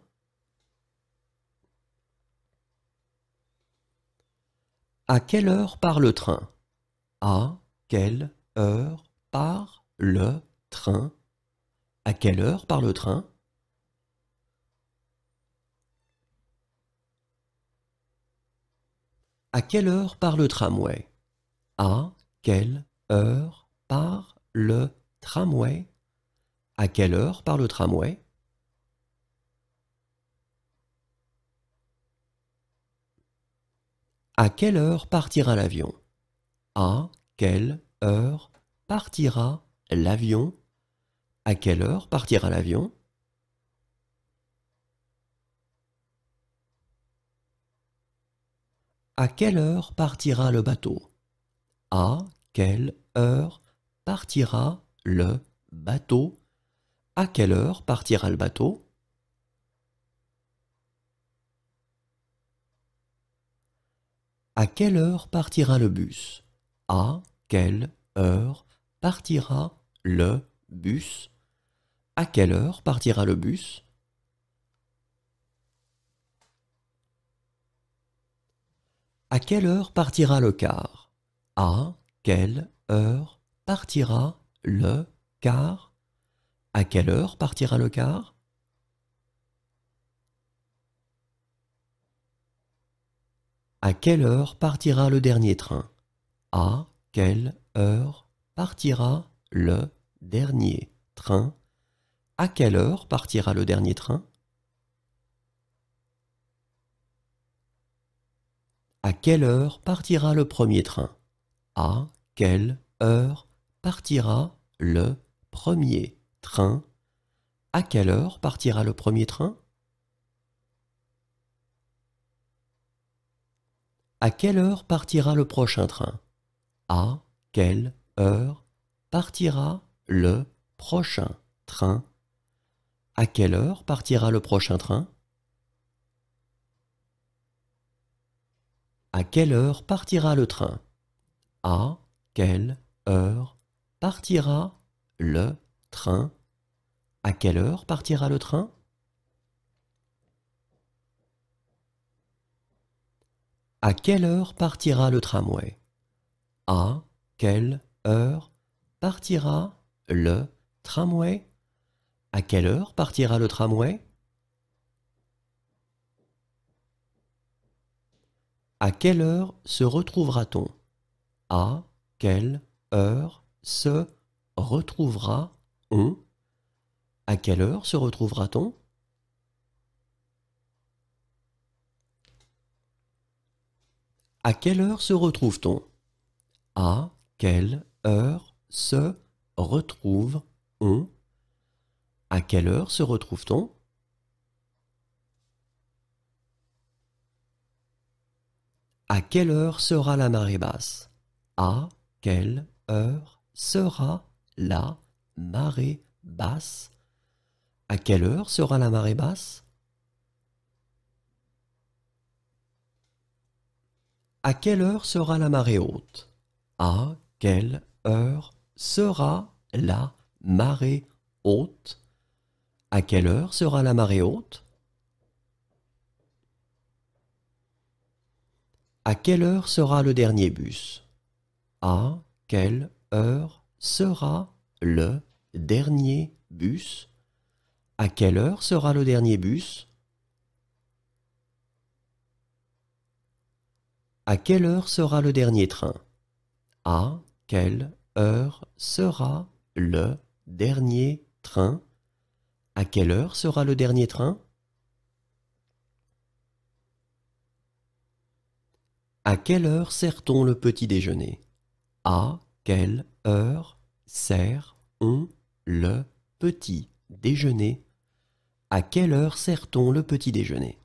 À quelle heure part le train? À quelle heure part le train? À quelle heure part le train? À quelle heure part le tramway? À quelle heure part le tramway? À quelle heure part le tramway? À quelle heure partira l'avion? À quelle heure partira l'avion? À quelle heure partira l'avion? À quelle heure partira le bateau? À quelle heure partira le bateau? À quelle heure partira le bateau? À quelle heure partira le bus? À quelle heure partira le bus? À quelle heure partira le bus? À quelle heure partira le car? À quelle heure partira le car? À quelle heure partira le car? À quelle heure partira le dernier train? À quelle heure partira le dernier train? À quelle heure partira le dernier train? À quelle heure partira le premier train? À quelle heure partira le premier train? À quelle heure partira le premier train? À quelle heure partira le prochain train? À quelle heure partira le prochain train? À quelle heure partira le prochain train? À quelle heure partira le train? À quelle heure partira le train? À quelle heure partira le train? À quelle heure partira le tramway? À quelle heure partira le tramway? À quelle heure partira le tramway? À quelle heure se retrouvera-t-on? À quelle heure se retrouvera-on? À quelle heure se retrouvera-t-on? À quelle heure se retrouve-t-on? À quelle heure se retrouve-on? À quelle heure se retrouve-t-on? À quelle heure sera la marée basse? À quelle heure sera la marée basse? À quelle heure sera la marée basse? À quelle heure sera la marée haute? À quelle heure sera la marée haute? À quelle heure sera la marée haute? À quelle heure sera le dernier bus? À quelle heure sera le dernier bus? À quelle heure sera le dernier bus? À quelle heure sera le dernier train? À quelle heure sera le dernier train? À quelle heure sera le dernier train? À quelle heure sert-on le petit déjeuner? À quelle heure sert-on le petit déjeuner? À quelle heure sert-on le petit déjeuner?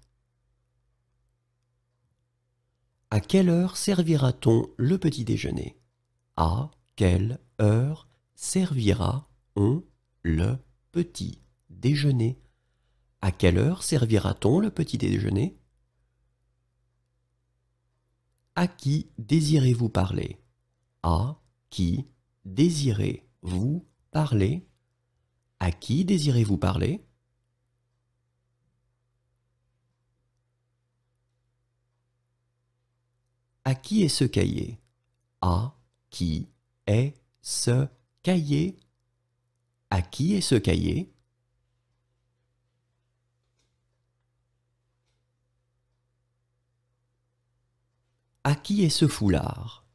À quelle heure servira-t-on le petit déjeuner? À quelle heure servira-on le petit déjeuner? À quelle heure servira-t-on le petit déjeuner? À qui désirez-vous parler? À qui désirez-vous parler? À qui désirez-vous parler? À qui est ce cahier? À qui est ce cahier? À qui est ce cahier? À qui est ce foulard?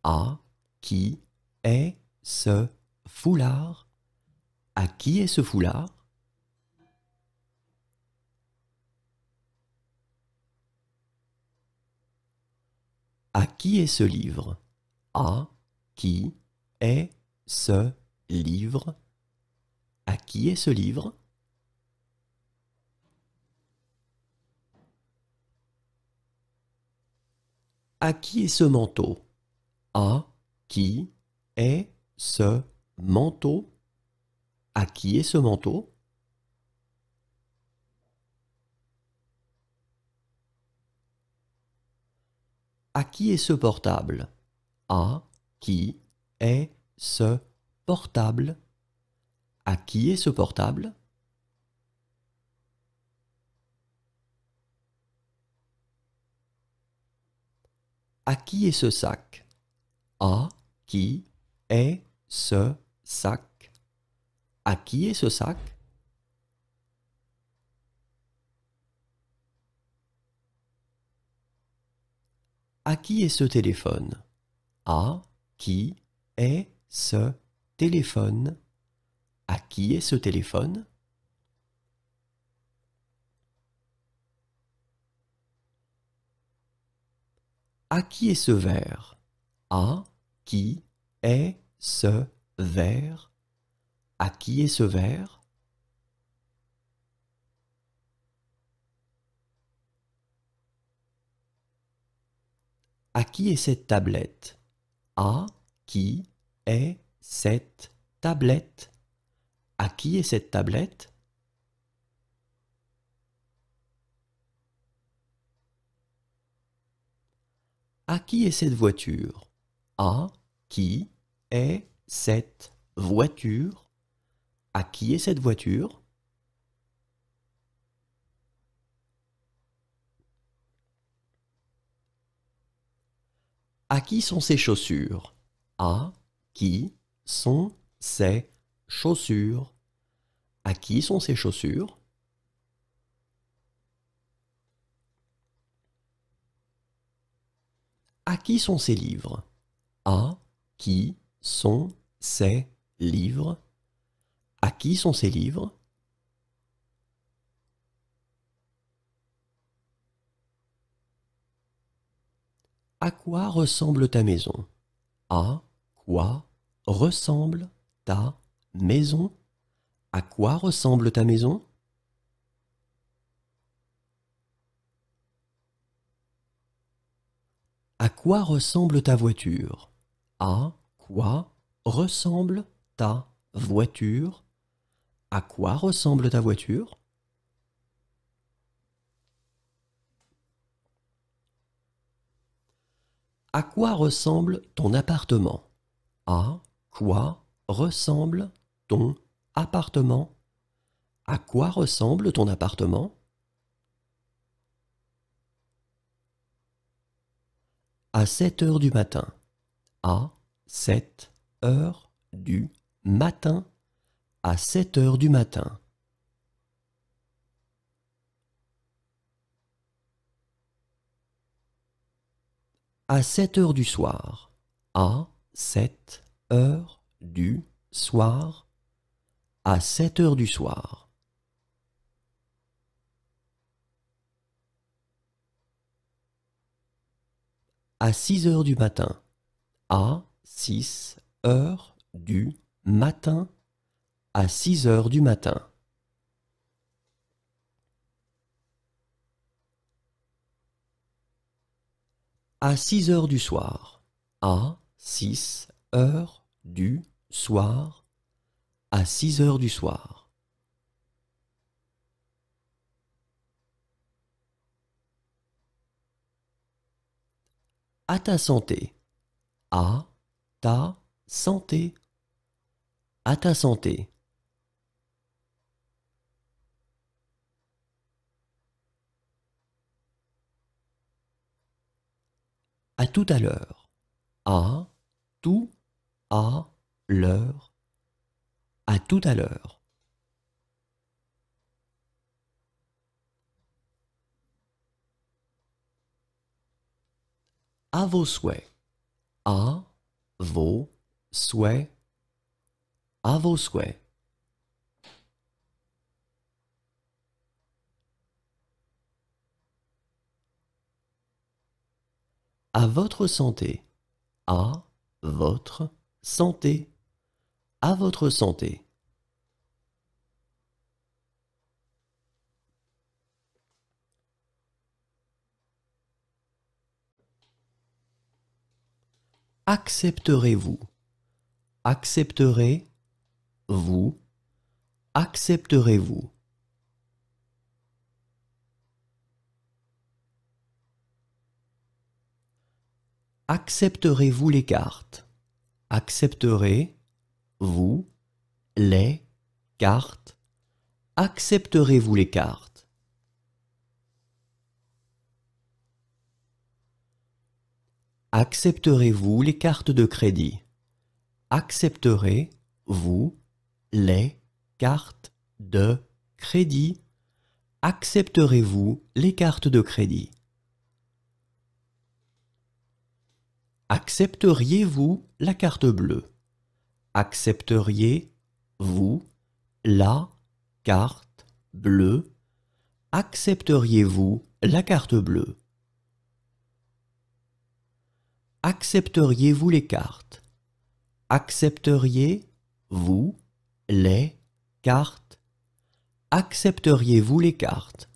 À qui est ce foulard? À qui est ce foulard? À qui est ce livre? À qui est ce livre? À qui est ce livre? À qui est ce manteau? À qui est ce manteau? À qui est ce manteau? À qui est ce portable? À qui est ce portable? À qui est ce portable? À qui est ce sac? À qui est ce sac? À qui est ce sac? À qui est ce téléphone? À qui est ce téléphone? À qui est ce téléphone? À qui est ce verre? À qui est ce verre? À qui est ce verre? À qui est cette tablette? À qui est cette tablette? À qui est cette tablette? À qui est cette voiture? À qui est cette voiture? À qui est cette voiture? À qui sont ces chaussures? À qui sont ces chaussures? À qui sont ces chaussures? À qui sont ces livres? À qui sont ces livres? À qui sont ces livres? À quoi ressemble ta maison? À quoi ressemble ta maison? À quoi ressemble ta maison? À quoi ressemble ta voiture? À quoi ressemble ta voiture? À quoi ressemble ta voiture? À quoi ressemble ton appartement? À quoi ressemble ton appartement? À quoi ressemble ton appartement? À 7 heures du matin. À 7 heures du matin. À 7 heures du matin. À 7 heures du soir. À 7 heures du soir. À 7 heures du soir. À 6 heures du matin. À 6 heures du matin. À 6 heures du matin. À 6 heures du soir. À 6 heures du soir. À 6 heures du soir. À ta santé. À ta santé. À ta santé. À tout à l'heure. À tout à l'heure. À tout à l'heure. À vos souhaits. À vos souhaits. À vos souhaits. À votre santé. À votre santé. À votre santé. Accepterez-vous? Accepterez-vous? Accepterez-vous? Accepterez-vous les cartes? Accepterez-vous les cartes? Accepterez-vous les cartes? Accepterez-vous les cartes de crédit? Accepterez-vous les cartes de crédit? Accepterez-vous les cartes de crédit? Accepteriez-vous la carte bleue? Accepteriez-vous la carte bleue? Accepteriez-vous la carte bleue? Accepteriez-vous les cartes? Accepteriez-vous les cartes? Accepteriez-vous les cartes?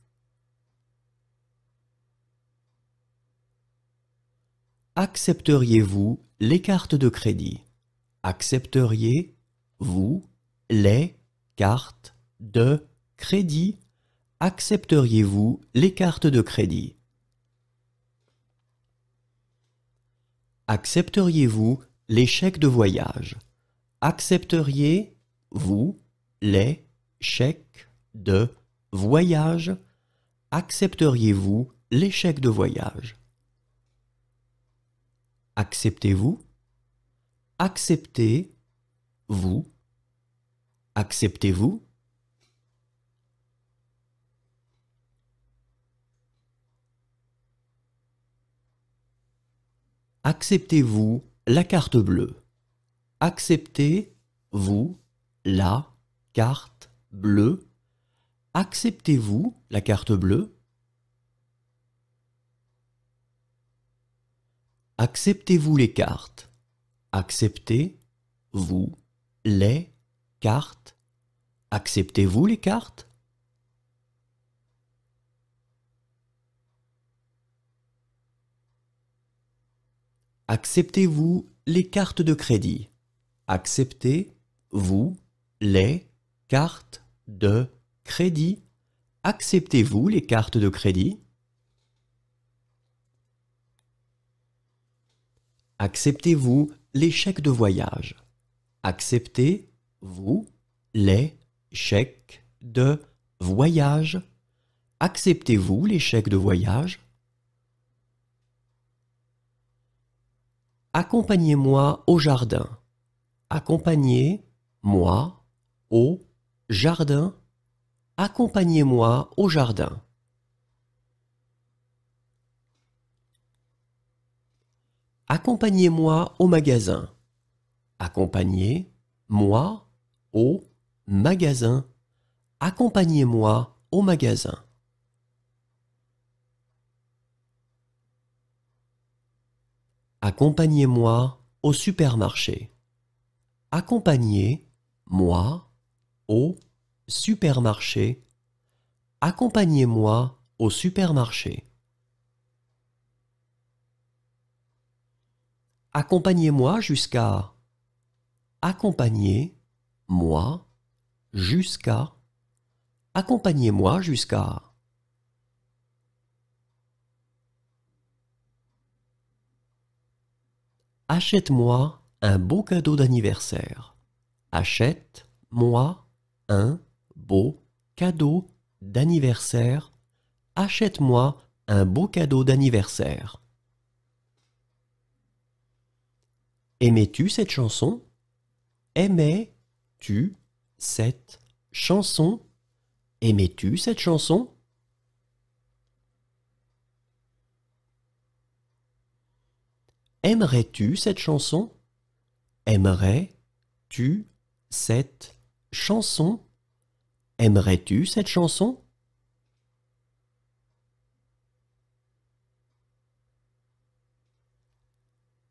accepteriez-vous les cartes de crédit? Accepteriez-vous les cartes de crédit? Accepteriez-vous les cartes de crédit? Accepteriez-vous les chèques de voyage? Accepteriez-vous les chèques de voyage? Accepteriez-vous les chèques de voyage? Acceptez-vous? Acceptez-vous? Acceptez-vous? Acceptez-vous la carte bleue? Acceptez-vous la carte bleue? Acceptez-vous la carte bleue? Acceptez-vous les cartes? Acceptez-vous les cartes? Acceptez-vous les cartes? Acceptez-vous les cartes de crédit? Acceptez-vous les cartes de crédit? Acceptez-vous les cartes de crédit? Acceptez-vous les chèques de voyage? Acceptez-vous les chèques de voyage? Acceptez-vous les chèques de voyage? Accompagnez-moi au jardin. Accompagnez-moi au jardin. Accompagnez-moi au jardin. Accompagnez-moi au magasin. Accompagnez-moi au magasin. Accompagnez-moi au magasin. Accompagnez-moi au supermarché. Accompagnez-moi au supermarché. Accompagnez-moi au supermarché. Accompagnez-moi jusqu'à. Accompagnez-moi jusqu'à. Accompagnez-moi jusqu'à. Achète-moi un beau cadeau d'anniversaire. Achète-moi un beau cadeau d'anniversaire. Achète-moi un beau cadeau d'anniversaire. Aimais-tu cette chanson? Aimais-tu cette chanson? Aimais-tu cette chanson? Aimerais-tu cette chanson? Aimerais-tu cette chanson? Aimerais-tu cette chanson?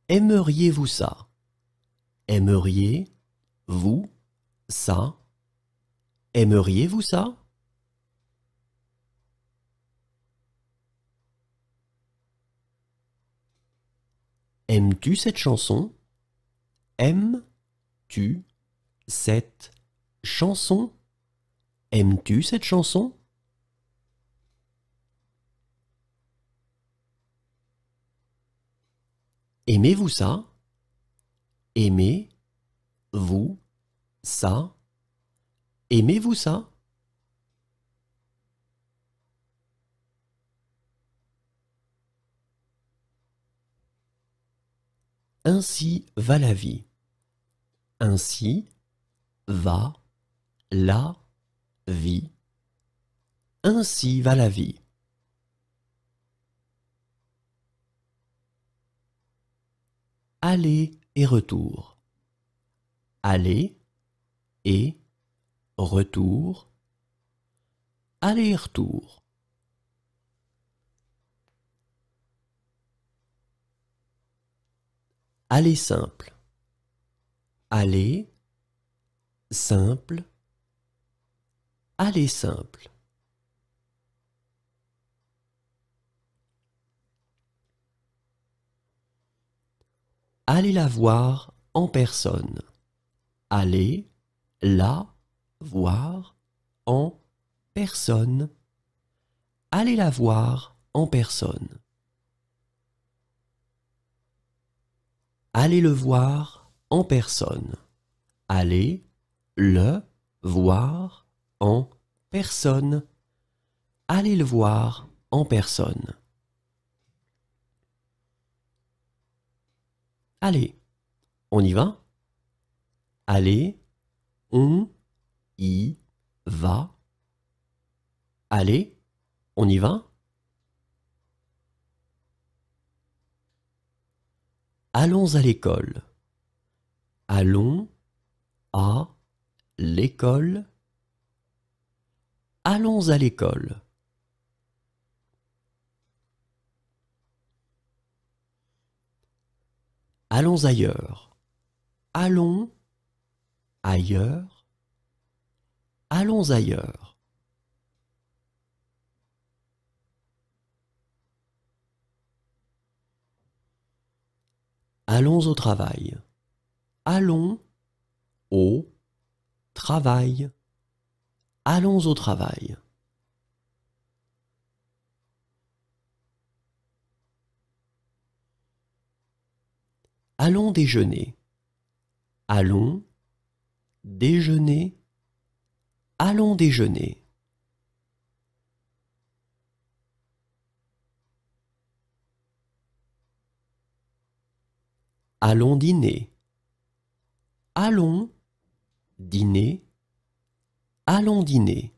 Aimeriez-vous ça? Aimeriez-vous ça? Aimeriez-vous ça? Aimes-tu cette chanson? Aimes-tu cette chanson? Aimes-tu cette chanson? Aimez-vous ça? Aimez-vous ça? Aimez-vous ça? Ainsi va la vie. Ainsi va la vie. Ainsi va la vie. Aller et retour. Aller et retour. Aller et retour. Aller simple. Aller simple. Aller simple. Allez la voir en personne. Allez la voir en personne. Allez la voir en personne. Allez le voir en personne. Allez le voir en personne. Allez le voir en personne. Allez, on y va? Allez, on y va. Allez, on y va? Allons à l'école. Allons à l'école. Allons à l'école. Allons ailleurs. Allons ailleurs. Allons ailleurs. Allons au travail. Allons au travail. Allons au travail. Allons déjeuner. Allons déjeuner. Allons déjeuner. Allons dîner. Allons dîner. Allons dîner.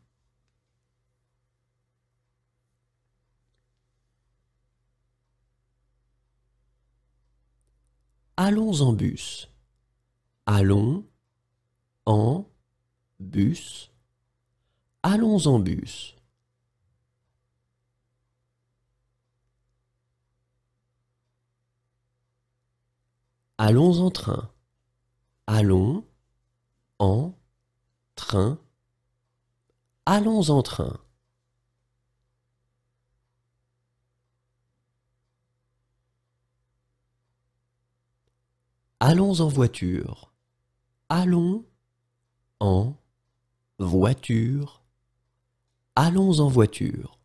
Allons en bus. Allons en bus. Allons en bus. Allons en train. Allons en train. Allons en train. Allons en voiture. Allons en voiture. Allons en voiture.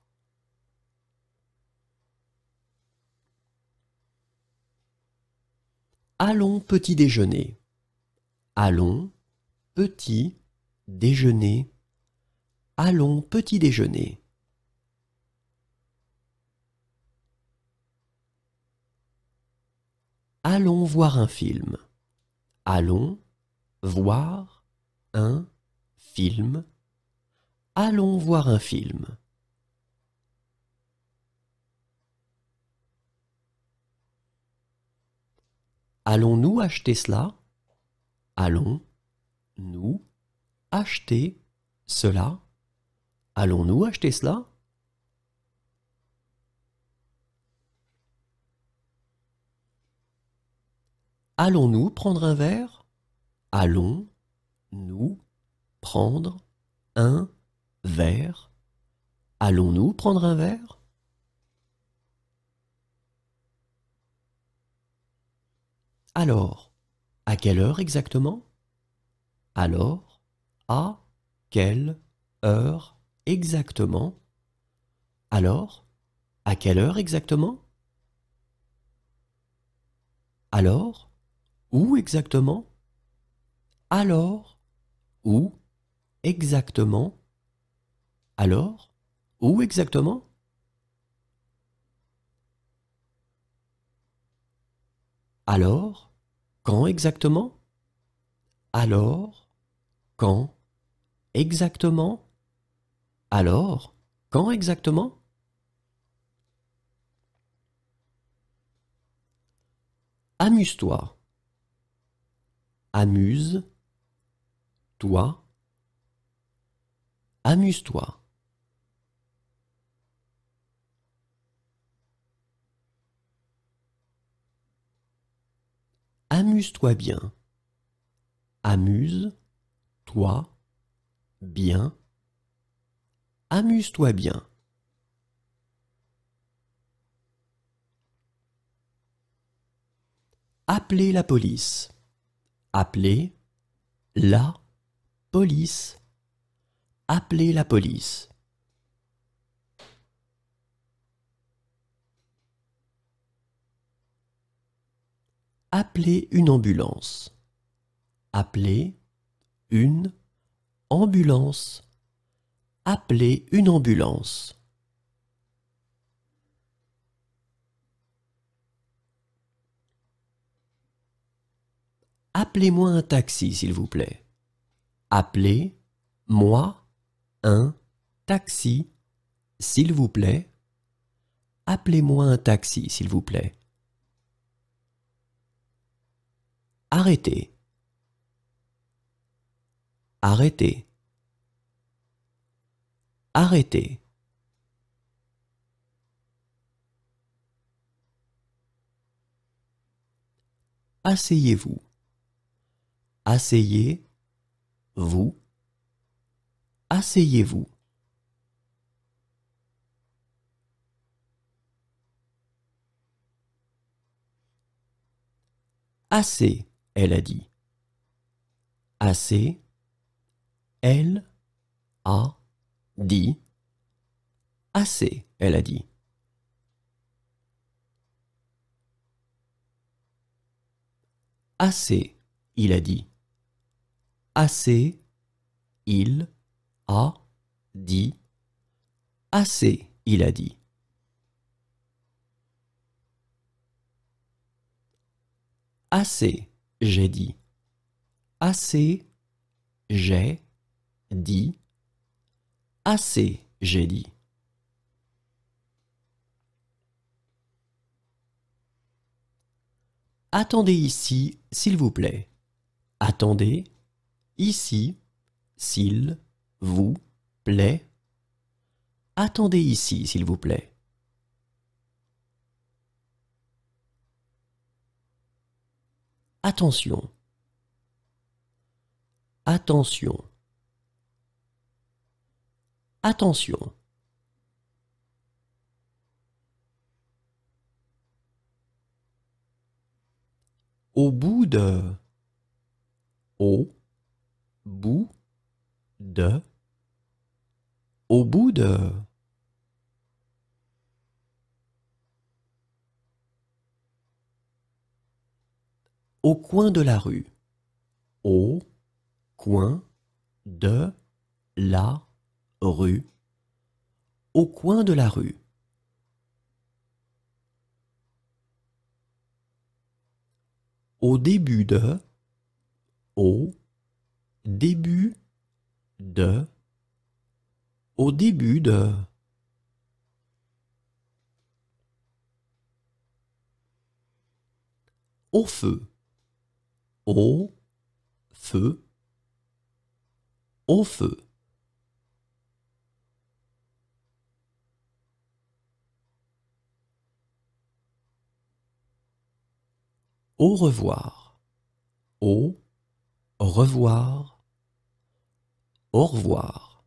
Allons petit déjeuner. Allons petit déjeuner. Allons petit déjeuner. Allons voir un film. Allons voir un film. Allons voir un film. Allons-nous acheter cela? Allons-nous acheter cela? Allons-nous acheter cela? Allons-nous prendre un verre? Allons-nous prendre un verre? Allons-nous prendre un verre? Alors, à quelle heure exactement? Alors, à quelle heure exactement? Alors, à quelle heure exactement? Alors, où exactement? Alors, où exactement? Alors, où exactement? Alors, quand exactement? Alors, quand exactement? Alors, quand exactement? Amuse-toi. Amuse-toi. Amuse-toi. Amuse-toi bien. Amuse-toi bien. Amuse-toi bien. Appelez la police. Appelez la police. Appelez la police. Appelez une ambulance. Appelez une ambulance. Appelez une ambulance. Appelez-moi un taxi, s'il vous plaît. Appelez-moi un taxi, s'il vous plaît. Appelez-moi un taxi, s'il vous plaît. Arrêtez. Arrêtez. Arrêtez. Asseyez-vous. Asseyez-vous. Asseyez-vous. Assez, elle a dit. Assez, elle a dit. Assez, elle a dit. Assez, il a dit. Assez, il a dit. Assez, il a dit. Assez, j'ai dit. Assez, j'ai dit. Assez, j'ai dit. Attendez ici, s'il vous plaît. Attendez ici, s'il vous plaît. Attendez ici, s'il vous plaît. Attention. Attention. Attention. Au bout de. Au bout de. Au bout de. Au coin de la rue. Au coin de la rue. Au coin de la rue. Au début de. Au début de. Au début de. Au feu. Au feu. Au feu. Au revoir. Au revoir. Au revoir.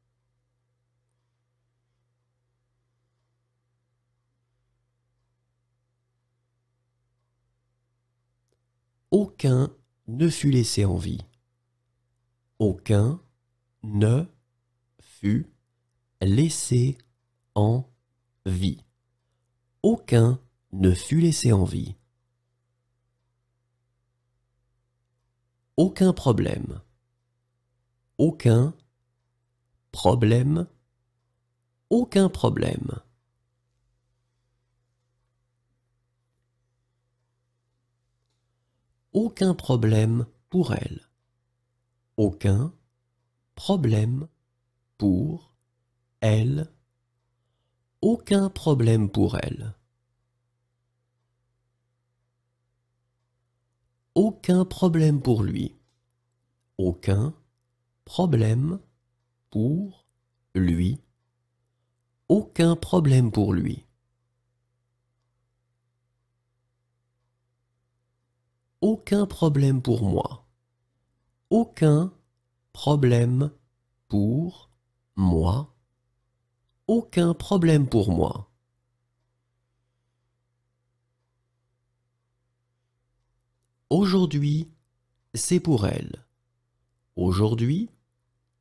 Aucun ne fut laissé en vie. Aucun ne fut laissé en vie. Aucun ne fut laissé en vie. Aucun problème. Aucun problème. Aucun problème. Aucun problème pour elle. Aucun problème pour elle. Aucun problème pour elle. Aucun problème pour lui. Aucun problème pour lui. Aucun problème pour lui. Aucun problème pour moi. Aucun problème pour moi. Aucun problème pour moi. Aujourd'hui, c'est pour elle. Aujourd'hui,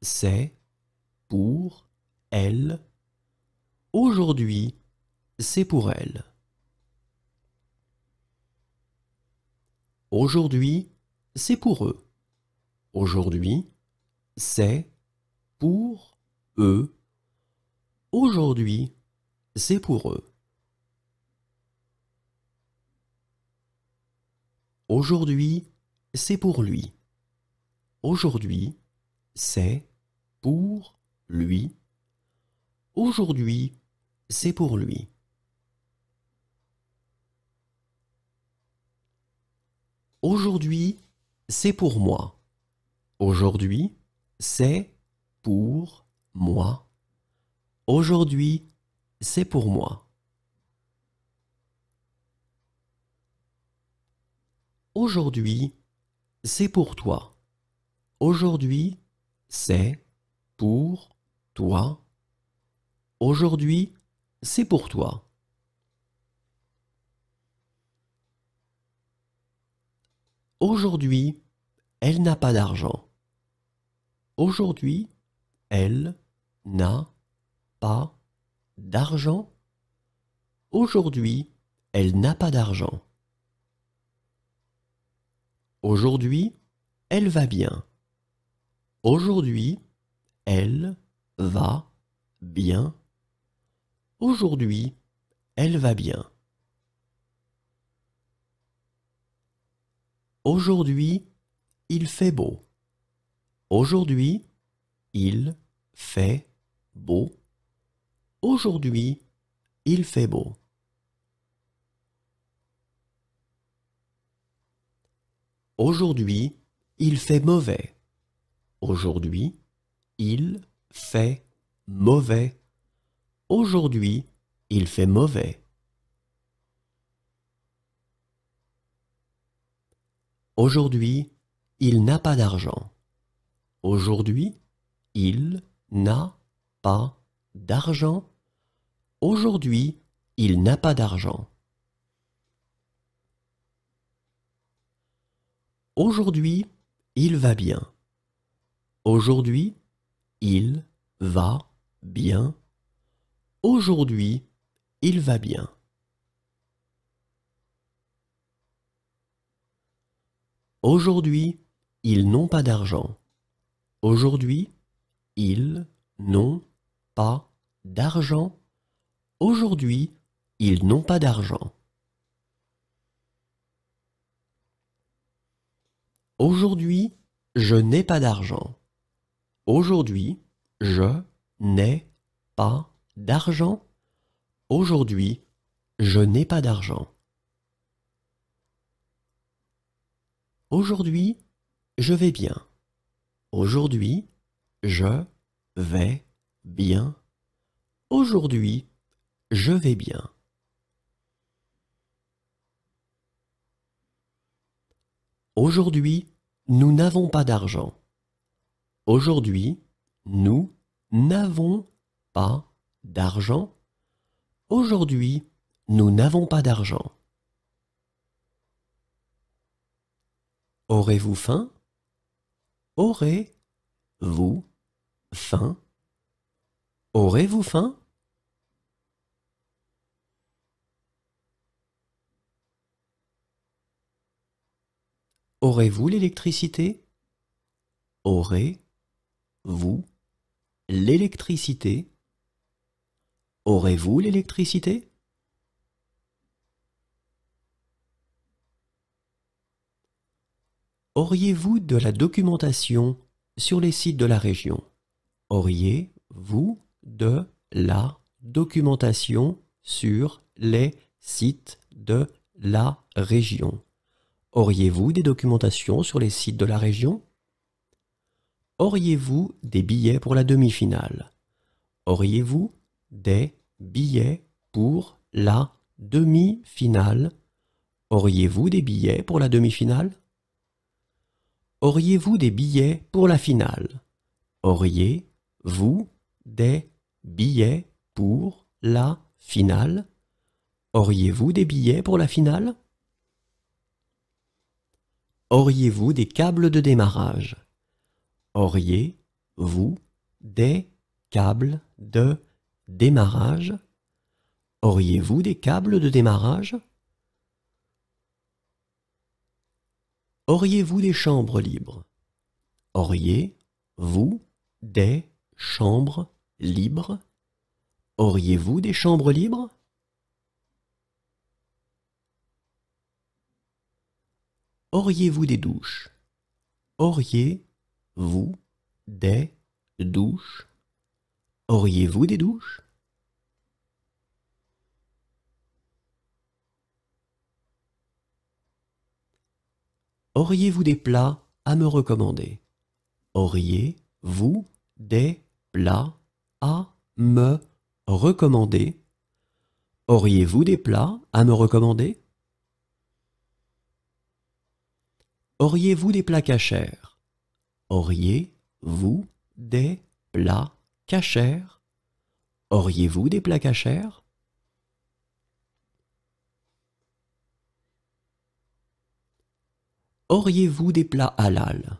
c'est pour elle. Aujourd'hui, c'est pour elle. Aujourd'hui, c'est pour eux. Aujourd'hui, c'est pour eux. Aujourd'hui, c'est pour eux. Aujourd'hui, c'est pour lui. Aujourd'hui, c'est pour lui. Aujourd'hui, c'est pour lui. Aujourd'hui, c'est pour moi. Aujourd'hui, c'est pour moi. Aujourd'hui, c'est pour moi. Aujourd'hui, c'est pour toi. Aujourd'hui, c'est pour toi. Aujourd'hui, c'est pour toi. Aujourd'hui, elle n'a pas d'argent. Aujourd'hui, elle n'a pas d'argent. Aujourd'hui, elle n'a pas d'argent. Aujourd'hui, elle va bien. Aujourd'hui, elle va bien. Aujourd'hui, elle va bien. Aujourd'hui, il fait beau. Aujourd'hui, il fait beau. Aujourd'hui, il fait beau. Aujourd'hui, il fait mauvais. Aujourd'hui, il fait mauvais. Aujourd'hui, il fait mauvais. Aujourd'hui, il n'a pas d'argent. Aujourd'hui, il n'a pas d'argent. Aujourd'hui, il n'a pas d'argent. Aujourd'hui, il va bien. Aujourd'hui, il va bien. Aujourd'hui, il va bien. Aujourd'hui, ils n'ont pas d'argent. Aujourd'hui, ils n'ont pas d'argent. Aujourd'hui, ils n'ont pas d'argent. Aujourd'hui, je n'ai pas d'argent. Aujourd'hui, je n'ai pas d'argent. Aujourd'hui, je n'ai pas d'argent. Aujourd'hui, je vais bien. Aujourd'hui, je vais bien. Aujourd'hui, je vais bien. Aujourd'hui, nous n'avons pas d'argent. Aujourd'hui, nous n'avons pas d'argent. Aujourd'hui, nous n'avons pas d'argent. Aurez-vous faim? Aurez-vous faim? Aurez-vous faim? Aurez-vous l'électricité? Aurez-vous l'électricité? Aurez-vous l'électricité? Auriez-vous de la documentation sur les sites de la région? Auriez-vous de la documentation sur les sites de la région? Auriez-vous des documentations sur les sites de la région? Auriez-vous des billets pour la demi-finale? Auriez-vous des billets pour la demi-finale? Auriez-vous des billets pour la demi-finale? Auriez-vous des billets pour la finale? Auriez-vous des billets pour la finale? Auriez-vous des billets pour la finale? Auriez-vous des câbles de démarrage? Auriez-vous des câbles de démarrage? Auriez-vous des câbles de démarrage? Auriez-vous des chambres libres? Auriez-vous des chambres libres? Auriez-vous des chambres libres? Auriez-vous des douches? Auriez-vous des douches? Auriez-vous des douches? Auriez-vous des plats à me recommander? Auriez-vous des plats à me recommander? Auriez-vous des plats à me recommander? Auriez-vous des plats cachers? Auriez-vous des plats cachers? Auriez-vous des plats cachers? Auriez-vous des plats halal?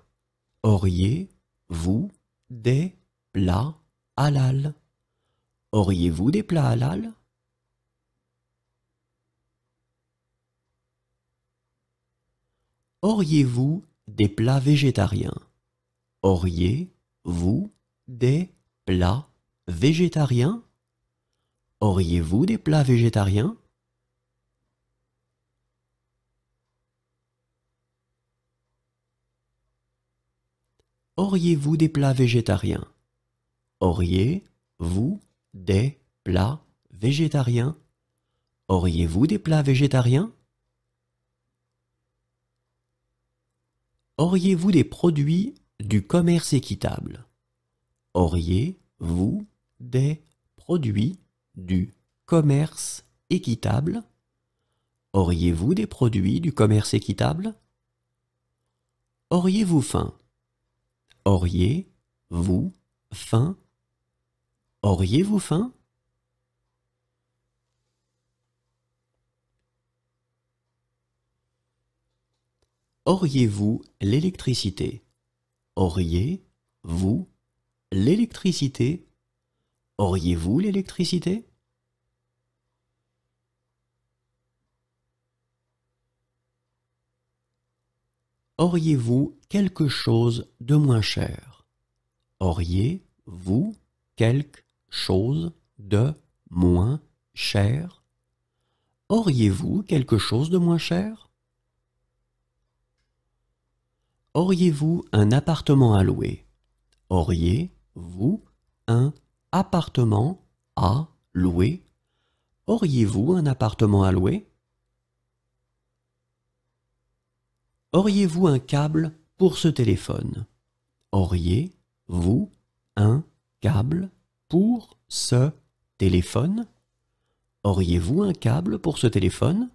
Auriez-vous des plats halal? Auriez-vous des plats halal? Auriez-vous des plats végétariens? Auriez-vous des plats végétariens? Auriez-vous des plats végétariens? Auriez-vous des plats végétariens? Auriez-vous des plats végétariens? Auriez-vous des plats végétariens? Auriez-vous des produits du commerce équitable? Auriez-vous des produits du commerce équitable? Auriez-vous des produits du commerce équitable? Auriez-vous faim? Auriez-vous faim? Auriez-vous faim? Auriez-vous l'électricité? Auriez-vous l'électricité? Auriez-vous l'électricité? Auriez-vous quelque chose de moins cher? Auriez-vous quelque chose de moins cher? Auriez-vous quelque chose de moins cher? Auriez-vous un appartement à louer? Auriez-vous un appartement à louer? Auriez-vous un appartement à louer? Auriez-vous un câble pour ce téléphone? Auriez-vous un câble pour ce téléphone? Auriez-vous un câble pour ce téléphone?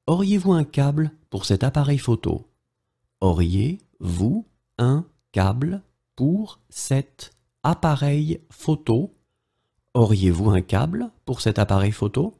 Auriez-vous un câble pour cet appareil photo? Auriez-vous un câble pour cet appareil photo? Auriez-vous un câble pour cet appareil photo?